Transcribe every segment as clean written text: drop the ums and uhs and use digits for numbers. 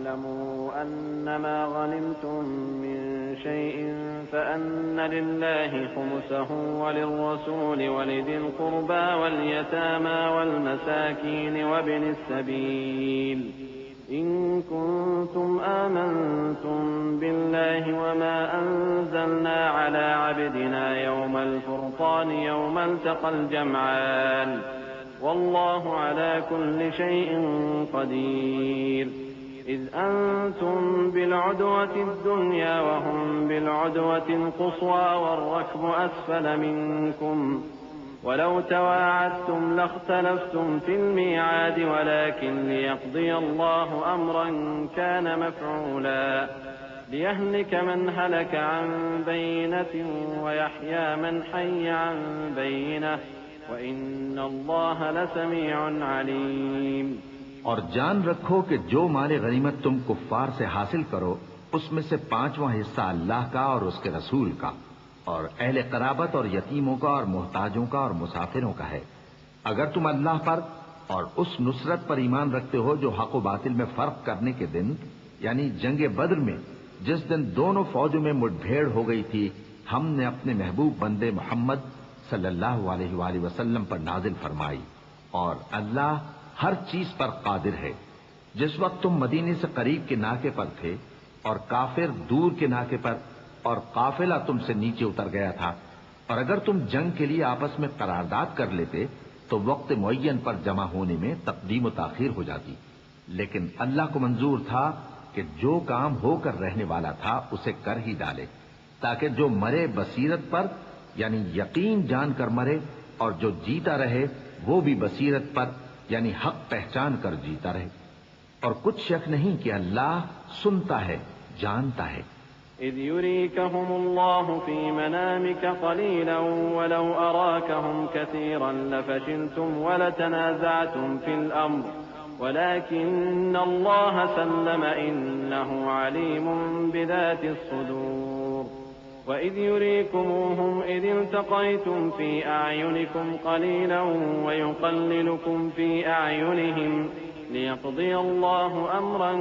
واعلموا أنما غنمتم من شيء فأن لله خمسه وللرسول ولذي القربى واليتامى والمساكين وابن السبيل إن كنتم آمنتم بالله وما أنزلنا على عبدنا يوم الفرقان يوم التقى الجمعان والله على كل شيء قدير إذ أنتم بالعدوة الدنيا وهم بالعدوة القصوى والركب أسفل منكم ولو تواعدتم لاختلفتم في الميعاد ولكن ليقضي الله أمرا كان مفعولا ليهلك من هلك عن بينة ويحيى من حي عن بينة وَإِنَّ اللَّهَ لَسَمِيعٌ عَلِيمٌ۔ اور جان رکھو کہ جو مال غنیمت تم کفار سے حاصل کرو اس میں سے 5واں حصہ اللہ کا اور اس کے رسول کا اور اہل قرابت اور یتیموں کا اور محتاجوں کا اور مسافروں کا ہے۔ اگر تم اللہ پر اور اس نصرت پر ایمان رکھتے ہو جو حق و باطل میں فرق کرنے کے دن یعنی جنگ بدر میں جس دن دونوں فوجوں میں مٹ بھیڑ ہو گئی تھی ہم نے اپنے محبوب بندے محمد صلی اللہ علیہ وآلہ وسلم پر نازل فرمائی اور اللہ ہر چیز پر قادر ہے۔ جس وقت تم مدینے سے قریب کے ناکے پر تھے اور کافر دور کے ناکے پر اور قافلہ تم سے نیچے اتر گیا تھا اور اگر تم جنگ کے لیے آپس میں قرارداد کر لیتے تو وقت معین پر جمع ہونے میں تقدیم و تاخیر ہو جاتی، لیکن اللہ کو منظور تھا کہ جو کام ہو کر رہنے والا تھا اسے کر ہی ڈالے تاکہ جو مرے بصیرت پر یعنی یقین جان کر مرے اور جو جیتا رہے وہ بھی بصیرت پر یعنی حق پہچان کر جیتا رہے، اور کچھ شک نہیں کہ اللہ سنتا ہے جانتا ہے۔ إذ يريكهم الله في منامك قليلا ولو أراكهم كثيرا لفشلتم ولتنازعتم في الأمر ولكن الله سلم إنه عليم بذات الصدور وإذ يريكموهم إذ التقيتم في أعينكم قليلا ويقللكم في أعينهم ليقضي الله أمرا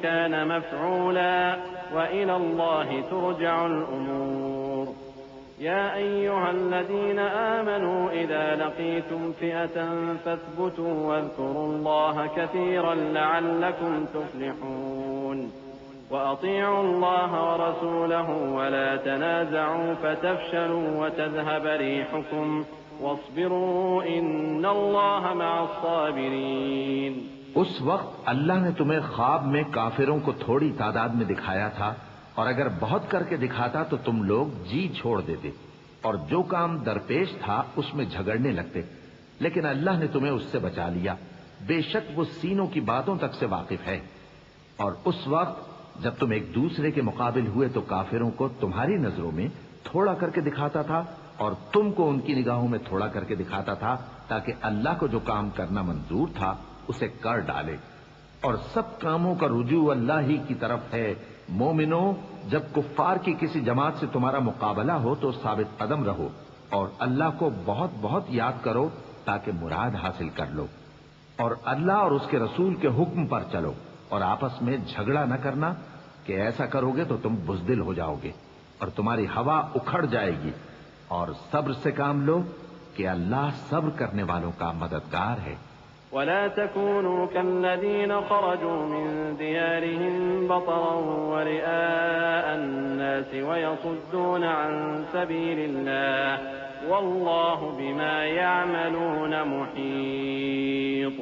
كان مفعولا وإلى الله ترجع الأمور يا أيها الذين آمنوا إذا لقيتم فئة فاثبتوا واذكروا الله كثيرا لعلكم تفلحون وأطيعوا الله ورسوله ولا تنازعوا فتفشلوا وتذهب ريحكم واصبروا إن الله مع الصابرين۔ اس وقت اللہ نے تمہیں خواب میں کافروں کو تھوڑی تعداد میں دکھایا تھا اور اگر بہت کر کے دکھاتا تو تم لوگ جی چھوڑ دیتے اور جو کام درپیش تھا اس میں جھگڑنے لگتے، لیکن اللہ نے تمہیں اس سے بچا لیا، بے شک وہ سینوں کی باتوں تک سے واقف ہے۔ اور اس وقت جب تم ایک دوسرے کے مقابل ہوئے تو کافروں کو تمہاری نظروں میں تھوڑا کر کے دکھاتا تھا اور تم کو ان کی نگاہوں میں تھوڑا کر کے دکھاتا تھا تاکہ اللہ کو جو کام کرنا منظور تھا اسے کر ڈالے، اور سب کاموں کا رجوع اللہ ہی کی طرف ہے۔ مومنوں، جب کفار کی کسی جماعت سے تمہارا مقابلہ ہو تو ثابت قدم رہو اور اللہ کو بہت بہت یاد کرو تاکہ مراد حاصل کر لو، اور اللہ اور اس کے رسول کے حکم پر چلو اور آپس میں جھگڑا نہ کرنا کہ ایسا کرو گے تو تم بزدل ہو جاؤ گے اور تمہاری ہوا اکھڑ جائے گی، اور صبر سے کام لو کہ اللہ صبر کرنے والوں کا مددگار ہے۔ ولا تكونوا كالذين خرجوا من ديارهم بطرا ورئاء الناس ويصدون عن سبيل الله والله بما يعملون محيط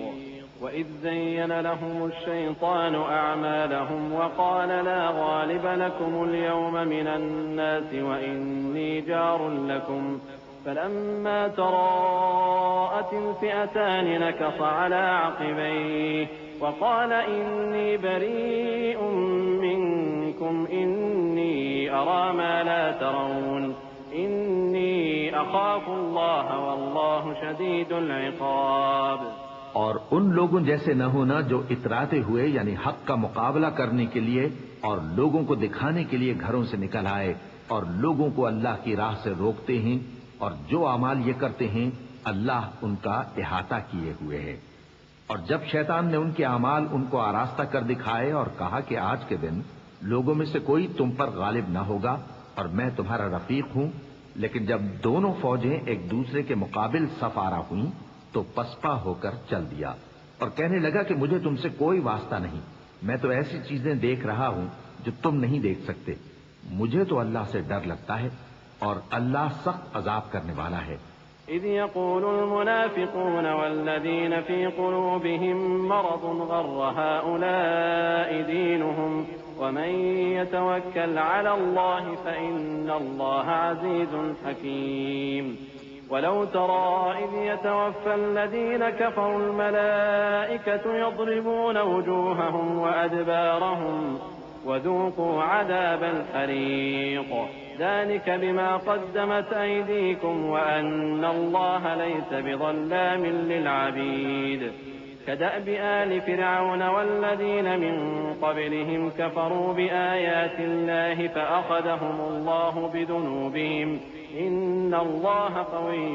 وإذ زين لهم الشيطان أعمالهم وقال لا غالب لكم اليوم من الناس وإني جار لكم فلما تراءت الفئتان نكص على عقبيه وقال إني بريء منكم إني أرى ما لا ترون إني أخاف الله والله شديد العقاب۔ اور ان لوگوں جیسے نہ ہونا جو اتراتے ہوئے یعنی حق کا مقابلہ کرنے کے لیے اور لوگوں کو دکھانے کے لیے گھروں سے نکل آئے اور لوگوں کو اللہ کی راہ سے روکتے ہیں، اور جو اعمال یہ کرتے ہیں اللہ ان کا احاطہ کیے ہوئے ہے۔ اور جب شیطان نے ان کے اعمال ان کو آراستہ کر دکھائے اور کہا کہ آج کے دن لوگوں میں سے کوئی تم پر غالب نہ ہوگا اور میں تمہارا رفیق ہوں، لیکن جب دونوں فوجیں ایک دوسرے کے مقابل صف آرا ہوئیں تو پسپا ہو کر چل دیا اور کہنے لگا کہ مجھے تم سے کوئی واسطہ نہیں، میں تو ایسی چیزیں دیکھ رہا ہوں جو تم نہیں دیکھ سکتے، مجھے تو اللہ سے ڈر لگتا ہے اور اللہ سخت عذاب کرنے والا ہے۔ إذ يقول المنافقون والذين في قلوبهم مرض غر هؤلاء دينهم ومن يتوكل على الله فإن الله عزيز حكيم ولو ترى إذ يتوفى الذين كفروا الملائكة يضربون وجوههم وأدبارهم وذوقوا عذاب الحريق ذلك بما قدمت أيديكم وأن الله ليس بظلام للعبيد كدأب آل فرعون والذين من قبلهم كفروا بآيات الله فأخذهم الله بذنوبهم إن الله قوي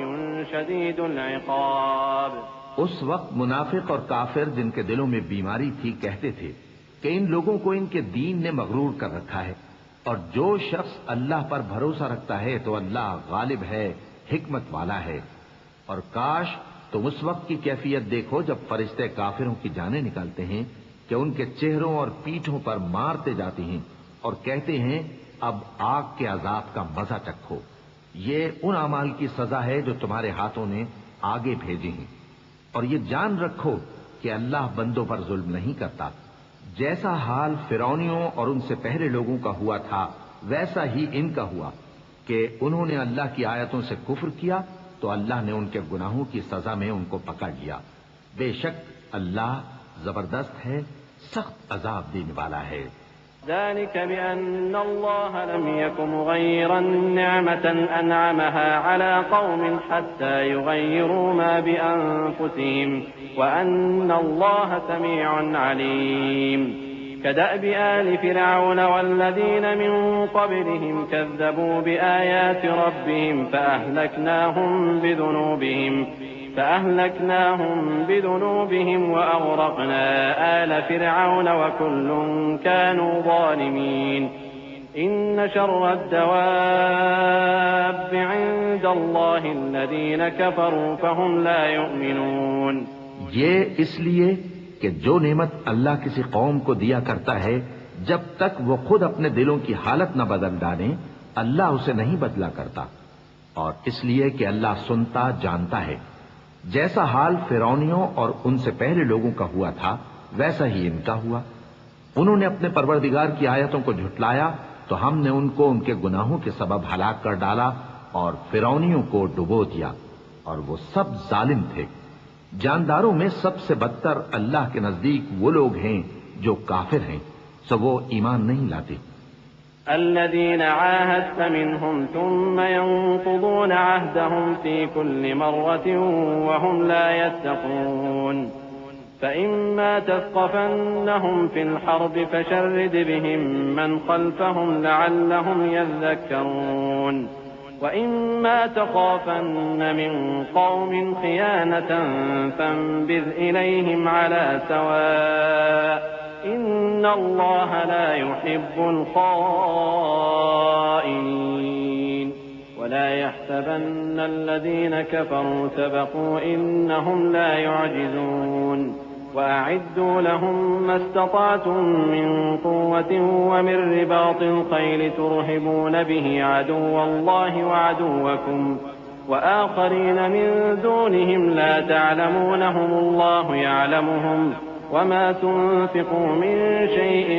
شديد العقاب۔ اس وقت منافق اور کافر جن کے دلوں میں بیماری تھی کہتے تھے کہ ان لوگوں کو ان کے دین نے مغرور کر رکھا ہے، اور جو شخص اللہ پر بھروسہ رکھتا ہے تو اللہ غالب ہے، حکمت والا ہے۔ اور کاش تم اس وقت کی کیفیت دیکھو جب فرشتے کافروں کی جانیں نکالتے ہیں کہ ان کے چہروں اور پیٹھوں پر مارتے جاتے ہیں اور کہتے ہیں اب آگ کے عذاب کا مزہ چکھو، یہ ان اعمال کی سزا ہے جو تمہارے ہاتھوں نے آگے بھیجے ہیں، اور یہ جان رکھو کہ اللہ بندوں پر ظلم نہیں کرتا۔ جیسا حال فرعونیوں اور ان سے پہلے لوگوں کا ہوا تھا ویسا ہی ان کا ہوا کہ انہوں نے اللہ کی آیتوں سے کفر کیا تو اللہ نے ان کے گناہوں کی سزا میں ان کو پکڑ لیا۔ بے شک اللہ زبردست ہے، سخت عذاب دینے والا ہے۔ ذلك بأن الله لم يكن مغيرا نعمة أنعمها على قوم حتى يغيروا ما بأنفسهم وأن الله سميع عليم كدأب آل فرعون والذين من قبلهم كذبوا بآيات ربهم فأهلكناهم بذنوبهم وأغرقنا آل فرعون وكل كانوا ظالمين إن شر الدواب عند الله الذين كفروا فهم لا يؤمنون۔ یہ اس لیے کہ جو نعمت اللہ کسی قوم کو دیا کرتا ہے جب تک وہ خود اپنے دلوں کی حالت نہ بدل ڈالیں اللہ اسے نہیں بدلا کرتا، اور اس لیے کہ اللہ سنتا جانتا ہے۔ جیسا حال فرعونیوں اور ان سے پہلے لوگوں کا ہوا تھا ویسا ہی ان کا ہوا۔ انہوں نے اپنے پروردگار کی آیتوں کو جھٹلایا تو ہم نے ان کو ان کے گناہوں کے سبب ہلاک کر ڈالا اور فرعونیوں کو ڈبو دیا، اور وہ سب ظالم تھے۔ جانداروں میں سب سے بدتر اللہ کے نزدیک وہ لوگ ہیں جو کافر ہیں، سو وہ ایمان نہیں لاتے۔ الذين عاهدت منهم ثم ينقضون عهدهم في كل مرة وهم لا يتقون فإما تثقفنهم في الحرب فشرد بهم من خلفهم لعلهم يذكرون وإما تخافن من قوم خيانة فانبذ إليهم على سواء إن الله لا يحب الخائنين ولا يحسبن الذين كفروا سبقوا إنهم لا يعجزون وأعدوا لهم ما استطعتم من قوة ومن رباط الخيل ترهبون به عدو الله وعدوكم وآخرين من دونهم لا تعلمونهم الله يعلمهم وما تنفقوا من شيء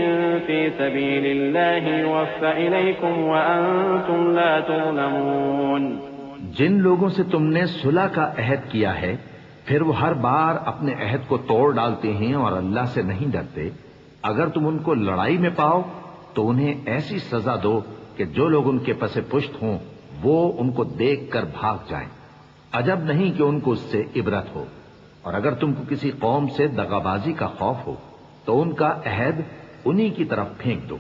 في سبيل الله يوفى إليكم وأنتم لا تظلمون۔ جن لوگوں سے تم نے صلح کا عہد کیا ہے پھر وہ ہر بار اپنے عہد کو توڑ ڈالتے ہیں اور اللہ سے نہیں ڈرتے، اگر تم ان کو لڑائی میں پاؤ تو انہیں ایسی سزا دو کہ جو لوگ ان کے پس پشت ہوں وہ ان کو دیکھ کر بھاگ جائیں، عجب نہیں کہ ان کو اس سے عبرت ہو۔ اور اگر تم کو کسی قوم سے دغابازی کا خوف ہو تو ان کا عہد انہی کی طرف پھینک دو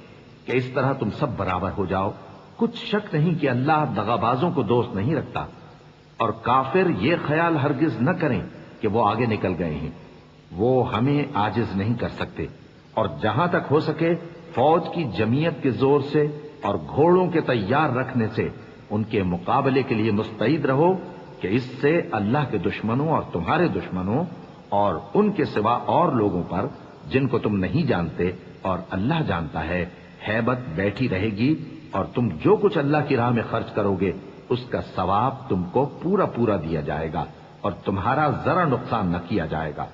کہ اس طرح تم سب برابر ہو جاؤ۔ کچھ شک نہیں کہ اللہ دغابازوں کو دوست نہیں رکھتا، اور کافر یہ خیال ہرگز نہ کریں کہ وہ آگے نکل گئے ہیں۔ وہ ہمیں عاجز نہیں کر سکتے، اور جہاں تک ہو سکے فوج کی جمعیت کے زور سے اور گھوڑوں کے تیار رکھنے سے ان کے مقابلے کے لیے مستعد رہو کہ اس سے اللہ کے دشمنوں اور تمہارے دشمنوں اور ان کے سوا اور لوگوں پر جن کو تم نہیں جانتے اور اللہ جانتا ہے ہیبت بیٹھی رہے گی، اور تم جو کچھ اللہ کی راہ میں خرچ کرو گے اس کا ثواب تم کو پورا پورا دیا جائے گا اور تمہارا ذرا نقصان نہ کیا جائے گا۔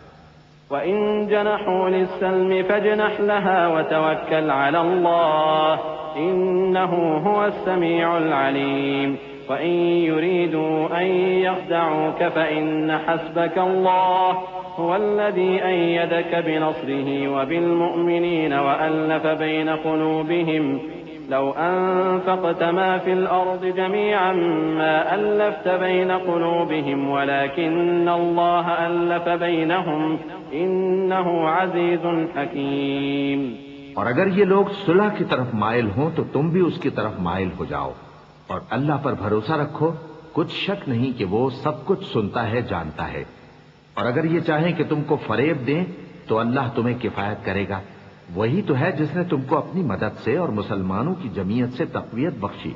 وَإِن جَنَحُوا لِلسَّلْمِ فَاجْنَحْ لَهَا وَتَوَكَّلْ عَلَى اللَّهِ إِنَّهُ هُوَ السَّمِيعُ الْعَلِيمُ وَإِن يُرِيدُوا أَن يَخْدَعُوكَ فَإِنَّ حَسْبَكَ اللَّهُ هُوَ الَّذِي أَيَّدَكَ بِنَصْرِهِ وَبِالْمُؤْمِنِينَ وَأَلَّفَ بَيْنَ قُلُوبِهِمْ لو أنفقت ما في الأرض جميعا ما ألفت بين قلوبهم ولكن الله ألف بينهم إنه عزيز حكيم۔ اور اگر یہ لوگ صلح کی طرف مائل ہوں تو تم بھی اس کی طرف مائل ہو جاؤ، اور اللہ پر بھروسہ رکھو، کچھ شک نہیں کہ وہ سب کچھ سنتا ہے، جانتا ہے۔ اور اگر یہ چاہیں کہ تم کو فریب دیں تو اللہ تمہیں کفایت کرے گا، وہی تو ہے جس نے تم کو اپنی مدد سے اور مسلمانوں کی جمعیت سے تقویت بخشی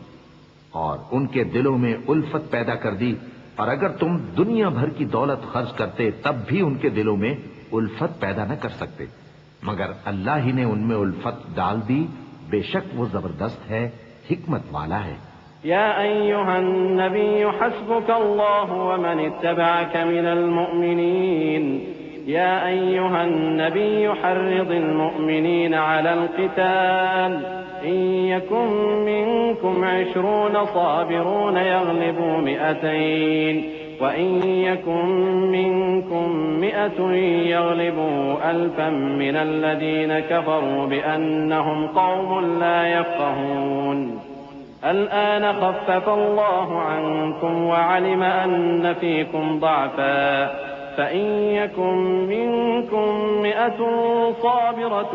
اور ان کے دلوں میں الفت پیدا کر دی، اور اگر تم دنیا بھر کی دولت خرچ کرتے تب بھی ان کے دلوں میں الفت پیدا نہ کر سکتے، مگر اللہ ہی نے ان میں الفت ڈال دی، بے شک وہ زبردست ہے، حکمت والا ہے۔ يا أيها النبي حسبك الله ومن اتبعك من المؤمنين يا أيها النبي حرض المؤمنين على القتال إن يكن منكم 20 صابرون يغلبوا 200 وإن يكن منكم 100 يغلبوا 1000 من الذين كفروا بأنهم قوم لا يفقهون الآن خفف الله عنكم وعلم أن فيكم ضعفا فإن يكن منكم 100 صابرة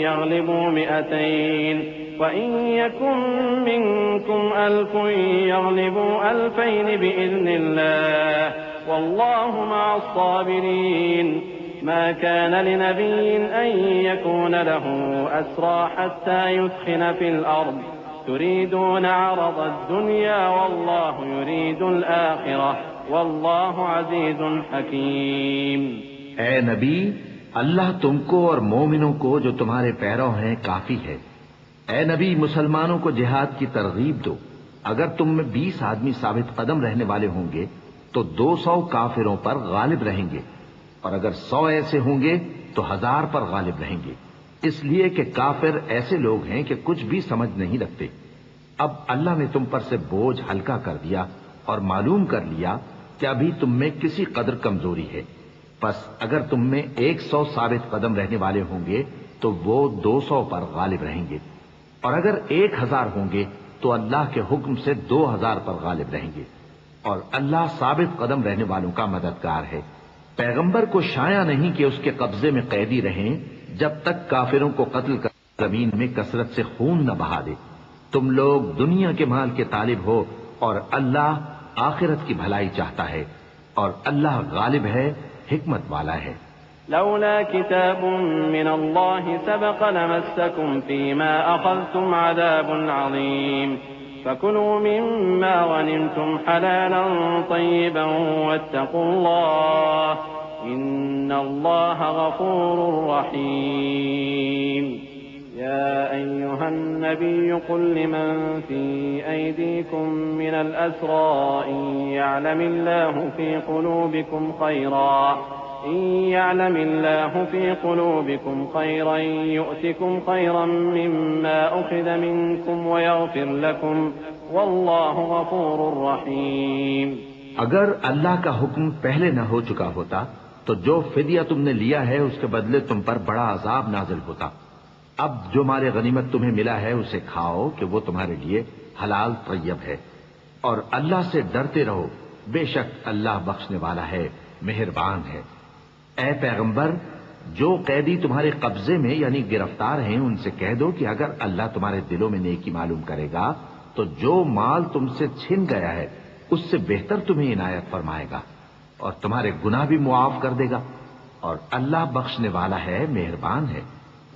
يغلبوا 200 وإن يكن منكم 1000 يغلبوا 2000 بإذن الله والله مع الصابرين ما كان لنبي أن يكون له أسرى حتى يثخن في الأرض تريدون عرض الدنيا والله يريد الآخرة والله عزيز حكيم۔ اے نبی، اللہ تم کو اور مومنوں کو جو تمہارے پیرو ہیں کافی ہے۔ اے نبی، مسلمانوں کو جہاد کی ترغیب دو۔ اگر تم میں 20 آدمی ثابت قدم رہنے والے ہوں گے تو 200 کافروں پر غالب رہیں گے، اور اگر 100 ایسے ہوں گے تو 1000 پر غالب رہیں گے، اس لیے کہ کافر ایسے لوگ ہیں کہ کچھ بھی سمجھ نہیں رکھتے۔ اب اللہ نے تم پر سے بوجھ ہلکا کر دیا اور معلوم کر لیا کہ ابھی تم میں کسی قدر کمزوری ہے، پس اگر تم میں 100 ثابت قدم رہنے والے ہوں گے تو وہ 200 پر غالب رہیں گے، اور اگر 1000 ہوں گے تو اللہ کے حکم سے 2000 پر غالب رہیں گے، اور اللہ ثابت قدم رہنے والوں کا مددگار ہے۔ پیغمبر کو شایع نہیں کہ اس کے قبضے میں قیدی رہیں جب تک کافروں کو قتل کر زمین میں کثرت سے خون نہ بہا دے۔ تم لوگ دنیا کے مال کے طالب ہو اور اللہ آخرت کی بھلائی چاہتا ہے، اور اللہ غالب ہے، حکمت والا ہے۔ لولا كتاب من الله سبق لمسكم فيما أخذتم عذاب عظيم فكلوا مما غنمتم حلالا طيبا واتقوا الله إن الله غفور رحيم۔ يا أيها النبي قل لمن في أيديكم من الأسرى إن يعلم الله في قلوبكم خيرا يؤتكم خيرا مما أخذ منكم ويغفر لكم والله غفور رحيم۔ اگر اللہ کا حکم پہلے نہ ہو چکا ہوتا تو جو فدیہ تم نے لیا ہے اس کے بدلے تم پر بڑا عذاب نازل ہوتا۔ اب جو مال غنیمت تمہیں ملا ہے اسے کھاؤ کہ وہ تمہارے لیے حلال طیب ہے، اور اللہ سے ڈرتے رہو، بے شک اللہ بخشنے والا ہے، مہربان ہے۔ اے پیغمبر، جو قیدی تمہارے قبضے میں یعنی گرفتار ہیں ان سے کہہ دو کہ اگر اللہ تمہارے دلوں میں نیکی معلوم کرے گا تو جو مال تم سے چھن گیا ہے اس سے بہتر تمہیں عنایت فرمائے گا اور تمہارے گناہ بھی معاف کر دے گا۔ اور اللہ بخشنے والا ہے، مہربان ہے۔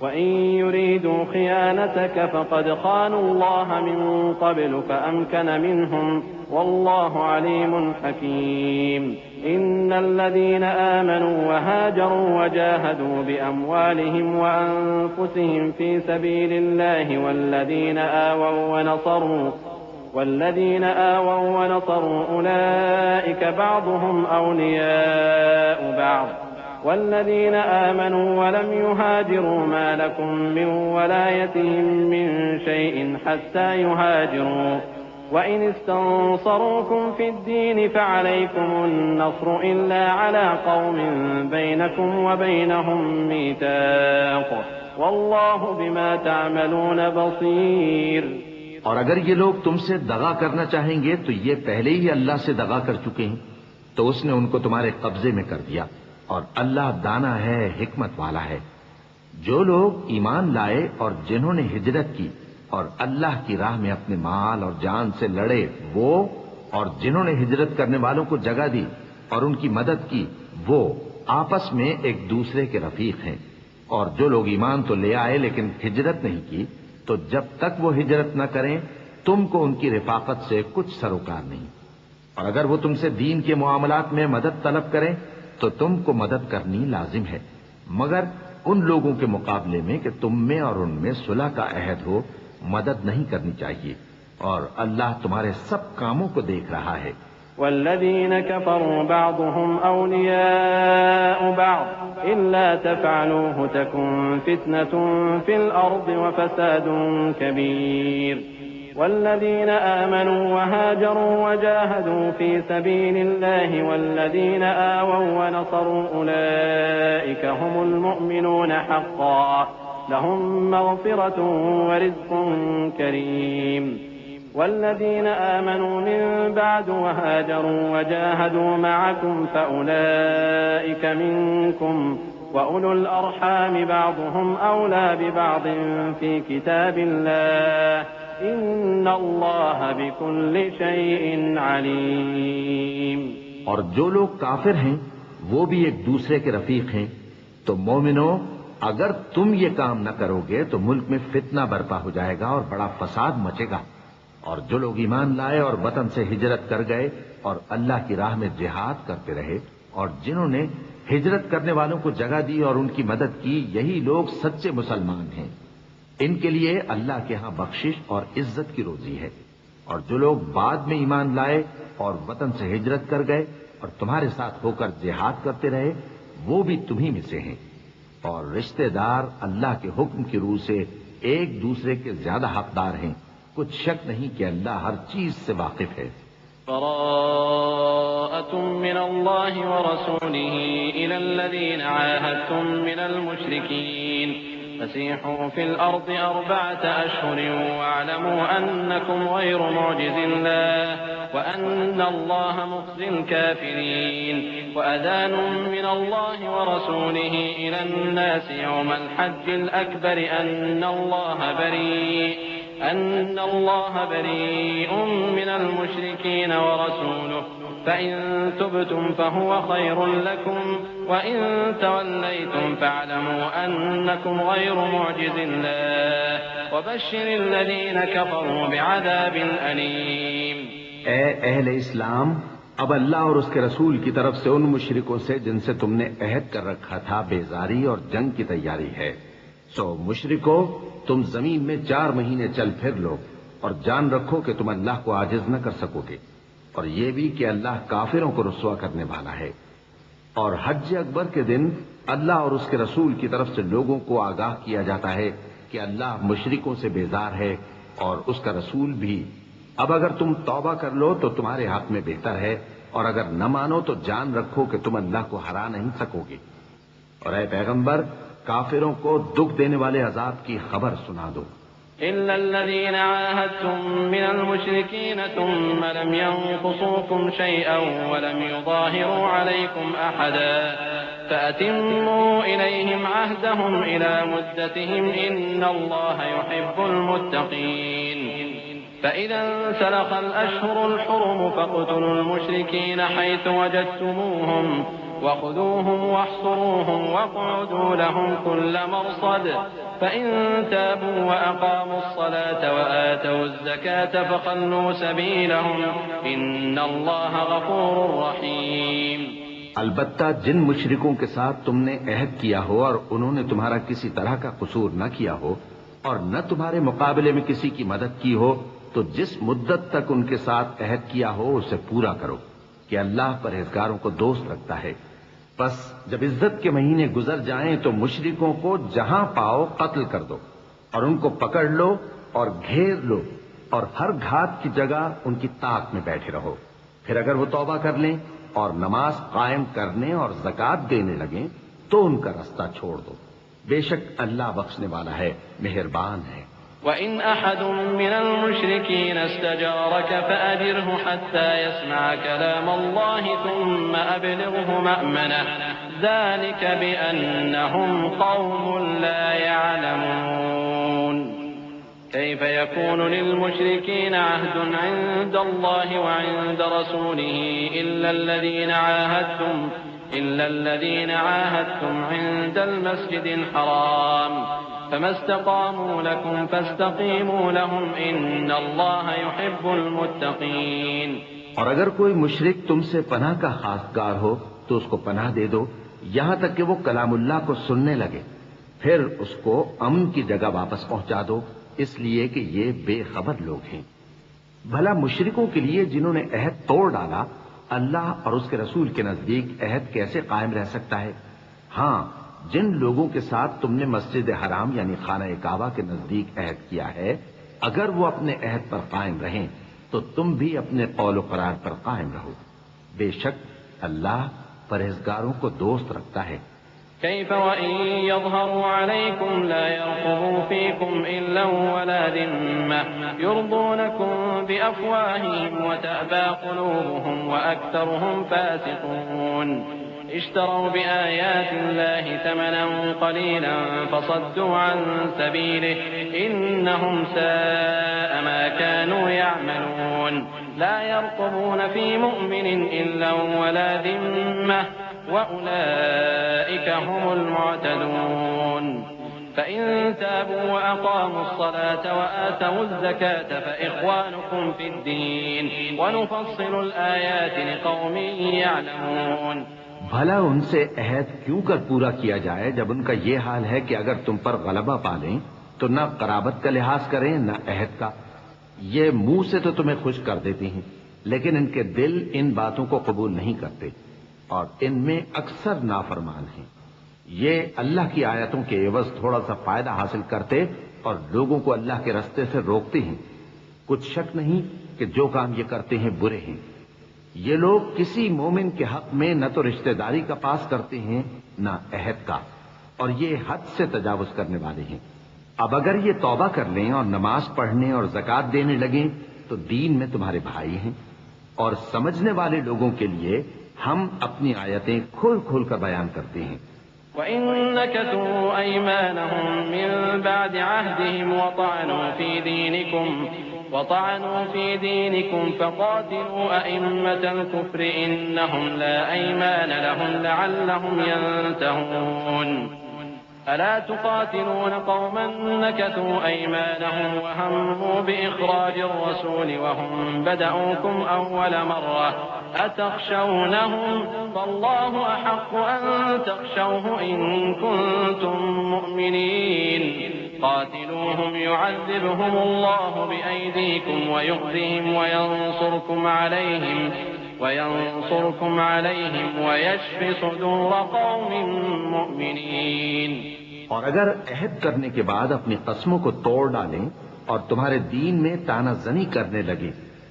وَإِن يُرِيدُوا خِيَانَتَكَ فَقَدْ خَانُوا اللَّهَ مِن قَبْلُ فَأَمْكَنَ مِنْهُمْ وَاللَّهُ عَلِيمٌ حَكِيمٌ إِنَّ الَّذِينَ آمَنُوا وَهَاجَرُوا وَجَاهَدُوا بِأَمْوَالِهِمْ وَأَنفُسِهِمْ فِي سَبِيلِ اللَّهِ والذين آووا ونصروا أولئك بعضهم أولياء بعض والذين آمنوا ولم يهاجروا ما لكم من ولايتهم من شيء حتى يهاجروا وإن استنصروكم في الدين فعليكم النصر إلا على قوم بينكم وبينهم ميثاق والله بما تعملون بصير۔ اور اگر یہ لوگ تم سے دغا کرنا چاہیں گے تو یہ پہلے ہی اللہ سے دغا کر چکے ہیں، تو اس نے ان کو تمہارے قبضے میں کر دیا، اور اللہ دانا ہے، حکمت والا ہے۔ جو لوگ ایمان لائے اور جنہوں نے ہجرت کی اور اللہ کی راہ میں اپنے مال اور جان سے لڑے، وہ اور جنہوں نے ہجرت کرنے والوں کو جگہ دی اور ان کی مدد کی، وہ آپس میں ایک دوسرے کے رفیق ہیں۔ اور جو لوگ ایمان تو لے آئے لیکن ہجرت نہیں کی، تو جب تک وہ ہجرت نہ کریں تم کو ان کی رفاقت سے کچھ سروکار نہیں، اور اگر وہ تم سے دین کے معاملات میں مدد طلب کریں تو تم کو مدد کرنی لازم ہے، مگر ان لوگوں کے مقابلے میں کہ تم میں اور ان میں صلح کا عہد ہو مدد نہیں کرنی چاہیے، اور اللہ تمہارے سب کاموں کو دیکھ رہا ہے۔ والذين كفروا بعضهم أولياء بعض إلا تفعلوه تكن فتنة في الأرض وفساد كبير والذين آمنوا وهاجروا وجاهدوا في سبيل الله والذين آووا ونصروا أولئك هم المؤمنون حقا لهم مغفرة ورزق كريم والذين آمنوا من بعد وهاجروا وجاهدوا معكم فأولئك منكم وأولو الأرحام بعضهم أولى ببعض في كتاب الله إن الله بكل شيء عليم۔ اور جو لوگ کافر ہیں وہ بھی ایک دوسرے کے رفیق ہیں، تو مومنو اگر تم یہ کام نہ کرو گے تو ملک میں فتنہ برپا ہو جائے گا اور بڑا فساد مچے گا، اور جو لوگ ایمان لائے اور وطن سے ہجرت کر گئے اور اللہ کی راہ میں جہاد کرتے رہے، اور جنہوں نے ہجرت کرنے والوں کو جگہ دی اور ان کی مدد کی، یہی لوگ سچے مسلمان ہیں۔ ان کے لیے اللہ کے ہاں بخشش اور عزت کی روزی ہے۔ اور جو لوگ بعد میں ایمان لائے اور وطن سے ہجرت کر گئے اور تمہارے ساتھ ہو کر جہاد کرتے رہے، وہ بھی تمہیں میں سے ہیں، اور رشتہ دار اللہ کے حکم کی روح سے ایک دوسرے کے زیادہ حقدار ہیں۔ کچھ شک نہیں کہ اللہ ہر چیز سے واقف ہے۔ براءة من الله ورسوله إلى الذين عاهدتم من المشركين فسيحوا في الأرض 4 أشهر واعلموا أنكم غير معجز الله وأن الله مخزي الكافرين وأذان من الله ورسوله إلى الناس يوم الحج الأكبر أن الله بريء من المشركين ورسوله فإن تبتم فهو خير لكم وإن توليتم فاعلموا أنكم غير معجز الله وبشر الذين كفروا بعذاب أليم۔ اے اہل اسلام، اب اللہ اور اس کے رسول کی طرف سے ان مشرکوں سے جن سے تم نے عہد کر رکھا تھا بیزاری اور جنگ کی تیاری ہے، سو مشرکو تم زمین میں 4 مہینے چل پھر لو اور جان رکھو کہ تم اللہ کو عاجز نہ کر سکو گے، اور یہ بھی کہ اللہ کافروں کو رسوا کرنے والا ہے۔ اور حج اکبر کے دن اللہ اور اس کے رسول کی طرف سے لوگوں کو آگاہ کیا جاتا ہے کہ اللہ مشرکوں سے بیزار ہے اور اس کا رسول بھی۔ اب اگر تم توبہ کر لو تو تمہارے حق میں بہتر ہے، اور اگر نہ مانو تو جان رکھو کہ تم اللہ کو ہرا نہیں سکو گے۔ اور اے پیغمبر، کافروں کو دکھ دینے والے عذاب کی خبر سنا دو۔ إلا الذين عاهدتم من المشركين ثم لم ينقصوكم شيئا ولم يظاهروا عليكم أحدا فأتموا إليهم عهدهم إلى مدتهم إن الله يحب المتقين فإذا انسلخ الأشهر الحرم فاقتلوا المشركين حيث وجدتموهم وخذوهم واحصروهم واقعدوا لهم كل مرصد فإن تابوا وأقاموا الصلاة وآتوا الزكاة فخلوا سبيلهم إن الله غفور رحيم۔ البتہ جن مشرکوں کے ساتھ تم نے عہد کیا ہو اور انہوں نے تمہارا کسی طرح کا قصور نہ کیا ہو اور نہ تمہارے مقابلے میں کسی کی مدد کی ہو، تو جس مدت تک ان کے ساتھ عہد کیا ہو اسے پورا کرو کہ اللہ پرہیزگاروں کو دوست رکھتا ہے۔ بس جب عزت کے مہینے گزر جائیں تو مشرکوں کو جہاں پاؤ قتل کر دو اور ان کو پکڑ لو اور گھیر لو اور ہر گھات کی جگہ ان کی طاق میں بیٹھے رہو۔ پھر اگر وہ توبہ کر لیں اور نماز قائم کرنے اور زکوٰۃ دینے لگیں تو ان کا رستہ چھوڑ دو، بے شک اللہ بخشنے والا ہے، مہربان ہے۔ وَإِنْ أَحَدٌ مِّنَ الْمُشْرِكِينَ اسْتَجَارَكَ فَأَجِرْهُ حَتَّى يَسْمَعَ كَلَامَ اللَّهِ ثُمَّ أَبْلِغْهُ مَأْمَنَهُ ذَلِكَ بِأَنَّهُمْ قَوْمٌ لَّا يَعْلَمُونَ۔ كيف يكون للمشركين عهد عند الله وعند رسوله إلا الذين عاهدتم عند المسجد الحرام فما استقاموا لكم فاستقيموا لهم إن الله يحب المتقين۔ اور اگر کوئی مشرک تم سے پناہ کا خواستگار ہو تو اس کو پناہ دے دو یہاں تک کہ وہ کلام اللہ کو سننے لگے، پھر اس کو امن کی جگہ واپس پہنچا دو، اس لیے کہ یہ بے خبر لوگ ہیں۔ بھلا مشرکوں کے لیے جنہوں نے عہد توڑ ڈالا اللہ اور اس کے رسول کے نزدیک عہد کیسے قائم رہ سکتا ہے؟ ہاں، جن لوگوں کے ساتھ تم نے مسجد حرام یعنی خانہ کعبہ کے نزدیک عہد کیا ہے، اگر وہ اپنے عہد پر قائم رہیں تو تم بھی اپنے قول و قرار پر قائم رہو، بے شک اللہ پرہیزگاروں کو دوست رکھتا ہے۔ كيف وإن يظهروا عليكم لا يرقبوا فيكم إلا ولا ذمة يرضونكم بأفواههم وتأبى قلوبهم وأكثرهم فاسقون۔ اشتروا بآيات الله ثمنا قليلا فصدوا عن سبيله إنهم ساء ما كانوا يعملون۔ لا يرقبون في مؤمن إلا ولا ذمة وأولئك هم المعتدون۔ فإن تابوا وأقاموا الصلاة وآتوا الزكاة فإخوانكم في الدين ونفصل الآيات لقوم يعلمون۔ بھلا ان سے عہد کیوں کر پورا کیا جائے جب ان کا یہ حال ہے کہ اگر تم پر غلبہ پالیں تو نہ قرابت کا لحاظ کریں نہ عہد کا۔ یہ منہ سے تو تمہیں خوش کر دیتی ہیں لیکن ان کے دل ان باتوں کو قبول نہیں کرتے اور ان میں اکثر نافرمان ہیں۔ یہ اللہ کی آیتوں کے عوض تھوڑا سا فائدہ حاصل کرتے اور لوگوں کو اللہ کے رستے سے روکتے ہیں۔ کچھ شک نہیں کہ جو کام یہ کرتے ہیں برے ہیں۔ یہ لوگ کسی مومن کے حق میں نہ تو رشتہ داری کا پاس کرتے ہیں نہ عہد کا، اور یہ حد سے تجاوز کرنے والے ہیں۔ اب اگر یہ توبہ کر لیں اور نماز پڑھنے اور زکوٰۃ دینے لگیں تو دین میں تمہارے بھائی ہیں، اور سمجھنے والے لوگوں کے لیے ہم اپنی آیتیں کھول کھول کر بیان کرتے ہیں۔ وَإِن نَكَثُوا أَيْمَانَهُم مِّن بَعْدِ عَهْدِهِمْ وطعنوا في دينكم فقاتلوا أئمة الكفر إنهم لا أيمان لهم لعلهم ينتهون۔ ألا تقاتلون قوما نكثوا أيمانهم وهموا بإخراج الرسول وهم بدأوكم أول مرة أتخشونهم فالله أحق أن تخشوه إن كنتم مؤمنين۔ قاتلوهم يعذبهم الله بأيديكم ويخزهم وينصركم عليهم ويشف صدور قوم مؤمنين۔ اور اگر عہد کرنے کے بعد اپنی قسموں کو توڑ ڈالیں اور تمہارے دین میں تانا زنی کرنے لگے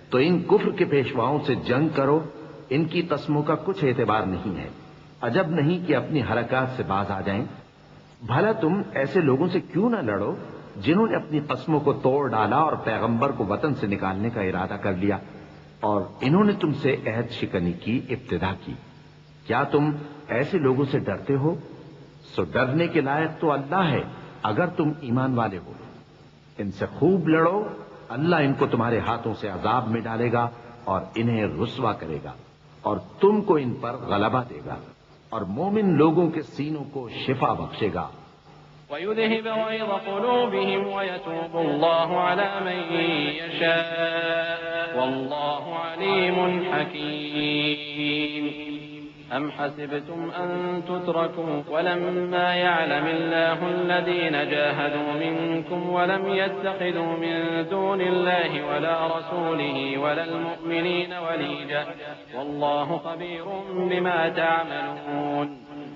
تو ان کفر کے پیشواؤں سے جنگ کرو، ان کی قسموں کا کچھ اعتبار نہیں ہے، عجب نہیں کہ اپنی حرکات سے باز آ جائیں۔ بھلا تم ایسے لوگوں سے کیوں نہ لڑو جنہوں نے اپنی قسموں کو توڑ ڈالا اور پیغمبر کو وطن سے نکالنے کا ارادہ کر لیا، اور انہوں نے تم سے عہد شکنی کی ابتدا کی۔ کیا تم ایسے لوگوں سے ڈرتے ہو؟ سو ڈرنے کے لائق تو اللہ ہے اگر تم ایمان والے ہو۔ ان سے خوب لڑو، اللہ ان کو تمہارے ہاتھوں سے عذاب میں ڈالے گا اور انہیں رسوا کرے گا اور تم کو ان پر غلبہ دے گا۔ اور مومن لوگوں کے سینوں کو شفا بخشے گا. وَيُذْهِبَ غَيْظَ قُلُوبِهِمْ وَيَتُوبُ اللَّهُ عَلَى مَن يَشَاءُ وَاللَّهُ عَلِيمٌ حَكِيمٌ. أَمْ حَسِبْتُمْ أَن تُتْرَكُوا وَلَمَّا يَعْلَمِ اللَّهُ الَّذِينَ جَاهَدُوا مِنكُمْ وَلَمْ يَتَّخِذُوا مِن دُونِ اللَّهِ وَلَا رَسُولِهِ وَلَا الْمُؤْمِنِينَ وَلِيجًا وَاللَّهُ خَبِيرٌ بِمَا تَعْمَلُونَ.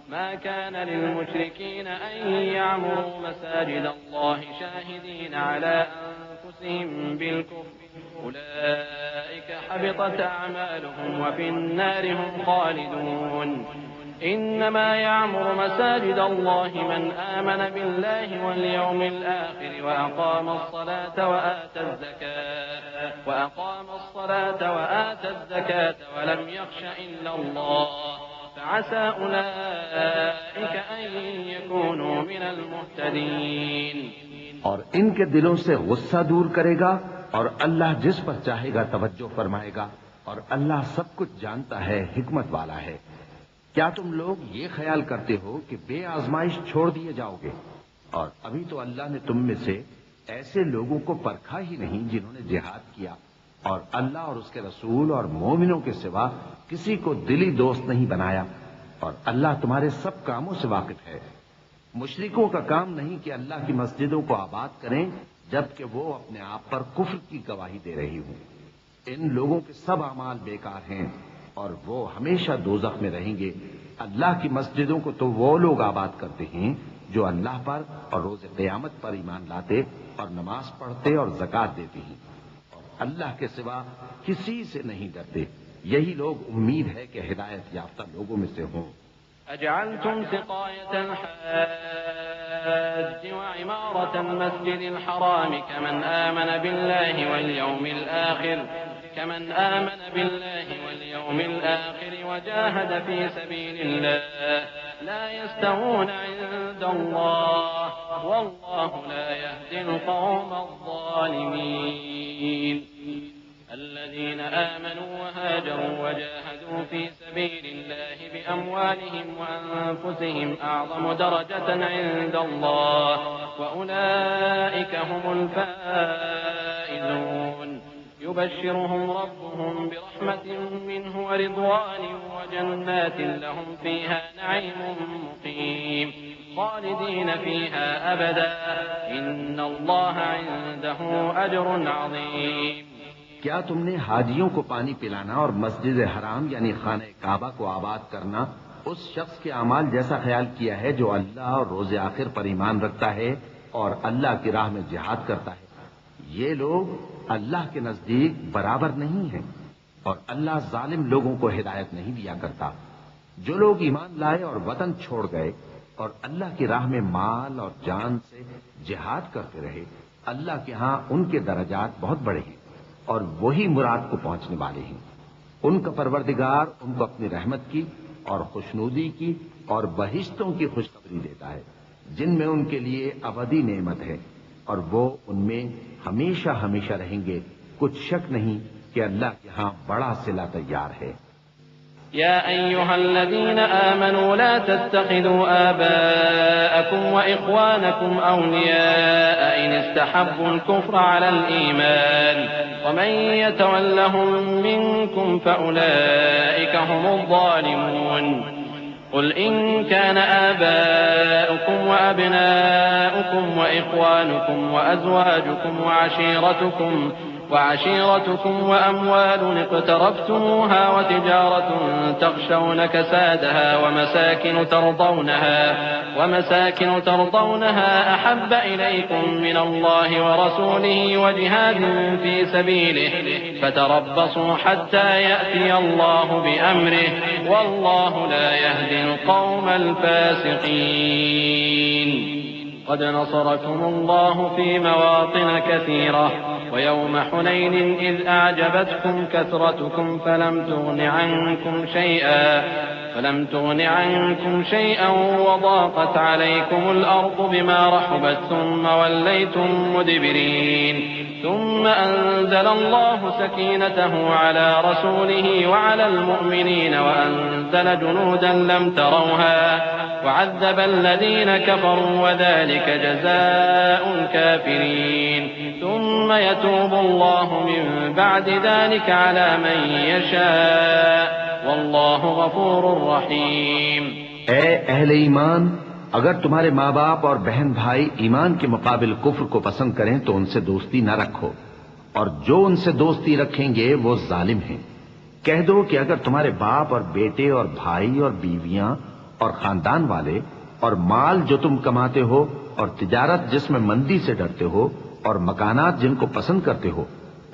ما كان للمشركين أن يعمروا مساجد الله شاهدين على أنفسهم بالكفر أولئك حبطت أعمالهم وفي النار هم خالدون. إنما يعمر مساجد الله من آمن بالله واليوم الآخر وأقام الصلاة وآتى الزكاة ولم يخش إلا الله فعسى أولئك أن يكونوا من المهتدين. اور ان کے دلوں سے غصہ دور کرے گا اور اللہ جس پر چاہے گا توجہ فرمائے گا اور اللہ سب کچھ جانتا ہے، حکمت والا ہے. کیا تم لوگ یہ خیال کرتے ہو کہ بے آزمائش چھوڑ دیے جاؤ گے؟ اور ابھی تو اللہ نے تم میں سے ایسے لوگوں کو پرکھا ہی نہیں جنہوں نے جہاد کیا، اور اللہ اور اس کے رسول اور مومنوں کے سوا کسی کو دلی دوست نہیں بنایا، اور اللہ تمہارے سب کاموں سے واقف ہے. مشرکوں کا کام نہیں کہ اللہ کی مسجدوں کو آباد کریں جبکہ وہ اپنے آپ پر کفر کی گواہی دے رہی ہوں. ان لوگوں کے سب اعمال بیکار ہیں اور وہ ہمیشہ دوزخ میں رہیں گے. اللہ کی مسجدوں کو تو وہ لوگ آباد کرتے ہیں جو اللہ پر اور روز قیامت پر ایمان لاتے اور نماز پڑھتے اور زکوٰۃ دیتے ہیں، اور اللہ کے سوا کسی سے نہیں ڈرتے. یہی لوگ امید ہے کہ ہدایت یافتہ لوگوں میں سے ہوں. أجعلتم سقاية الحاج وعمارة المسجد الحرام كمن آمن بالله واليوم الآخر وجاهد في سبيل الله لا يستوون عند الله والله لا يهدي القوم الظالمين. الذين آمنوا وهاجروا وجاهدوا في سبيل الله بأموالهم وأنفسهم أعظم درجة عند الله وأولئك هم الفائزون. يبشرهم ربهم برحمة منه ورضوان وجنات لهم فيها نعيم مقيم خالدين فيها أبدا إن الله عنده أجر عظيم. کیا تم نے حاجیوں کو پانی پلانا اور مسجد حرام یعنی خانہ کعبہ کو آباد کرنا اس شخص کے اعمال جیسا خیال کیا ہے جو اللہ اور روز آخر پر ایمان رکھتا ہے اور اللہ کی راہ میں جہاد کرتا ہے؟ یہ لوگ اللہ کے نزدیک برابر نہیں ہیں، اور اللہ ظالم لوگوں کو ہدایت نہیں دیا کرتا. جو لوگ ایمان لائے اور وطن چھوڑ گئے اور اللہ کی راہ میں مال اور جان سے جہاد کرتے رہے، اللہ کے ہاں ان کے درجات بہت بڑے ہیں اور وہی مراد کو پہنچنے والے ہیں. ان کا پروردگار ان کو اپنی رحمت کی اور خوشنودی کی اور بہشتوں کی خوشخبری دیتا ہے جن میں ان کے لیے ابدی نعمت ہے، اور وہ ان میں ہمیشہ ہمیشہ رہیں گے. کچھ شک نہیں کہ اللہ کے ہاں بڑا صلہ تیار ہے. يا أيها الذين آمنوا لا تتخذوا آباءكم وإخوانكم أولياء إن استحبوا الكفر على الإيمان ومن يتولهم منكم فأولئك هم الظالمون. قل إن كان آباؤكم وأبناؤكم وإخوانكم وأزواجكم وعشيرتكم وأموال اقترفتموها وتجارة تخشون كسادها ومساكن ترضونها أحب إليكم من الله ورسوله وجهاد في سبيله فتربصوا حتى يأتي الله بأمره والله لا يهدي القوم الفاسقين. قد نصركم الله في مواطن كثيرة ويوم حنين إذ أعجبتكم كثرتكم فلم تغن عنكم شيئا وضاقت عليكم الأرض بما رحبت ثم وليتم مدبرين ثم أنزل الله سكينته على رسوله وعلى المؤمنين وأنزل جنودا لم تروها وعذب الذين كفروا وذلك جزاء الكافرين ثم يتوب الله من بعد ذلك على من يشاء واللہ غفور رحیم۔ اے اہل ایمان، اگر تمہارے ماں باپ اور بہن بھائی ایمان کے مقابل کفر کو پسند کریں تو ان سے دوستی نہ رکھو، اور جو ان سے دوستی رکھیں گے وہ ظالم ہیں۔ کہہ دو کہ اگر تمہارے باپ اور بیٹے اور بھائی اور بیویاں اور خاندان والے اور مال جو تم کماتے ہو اور تجارت جس میں مندی سے ڈرتے ہو اور مکانات جن کو پسند کرتے ہو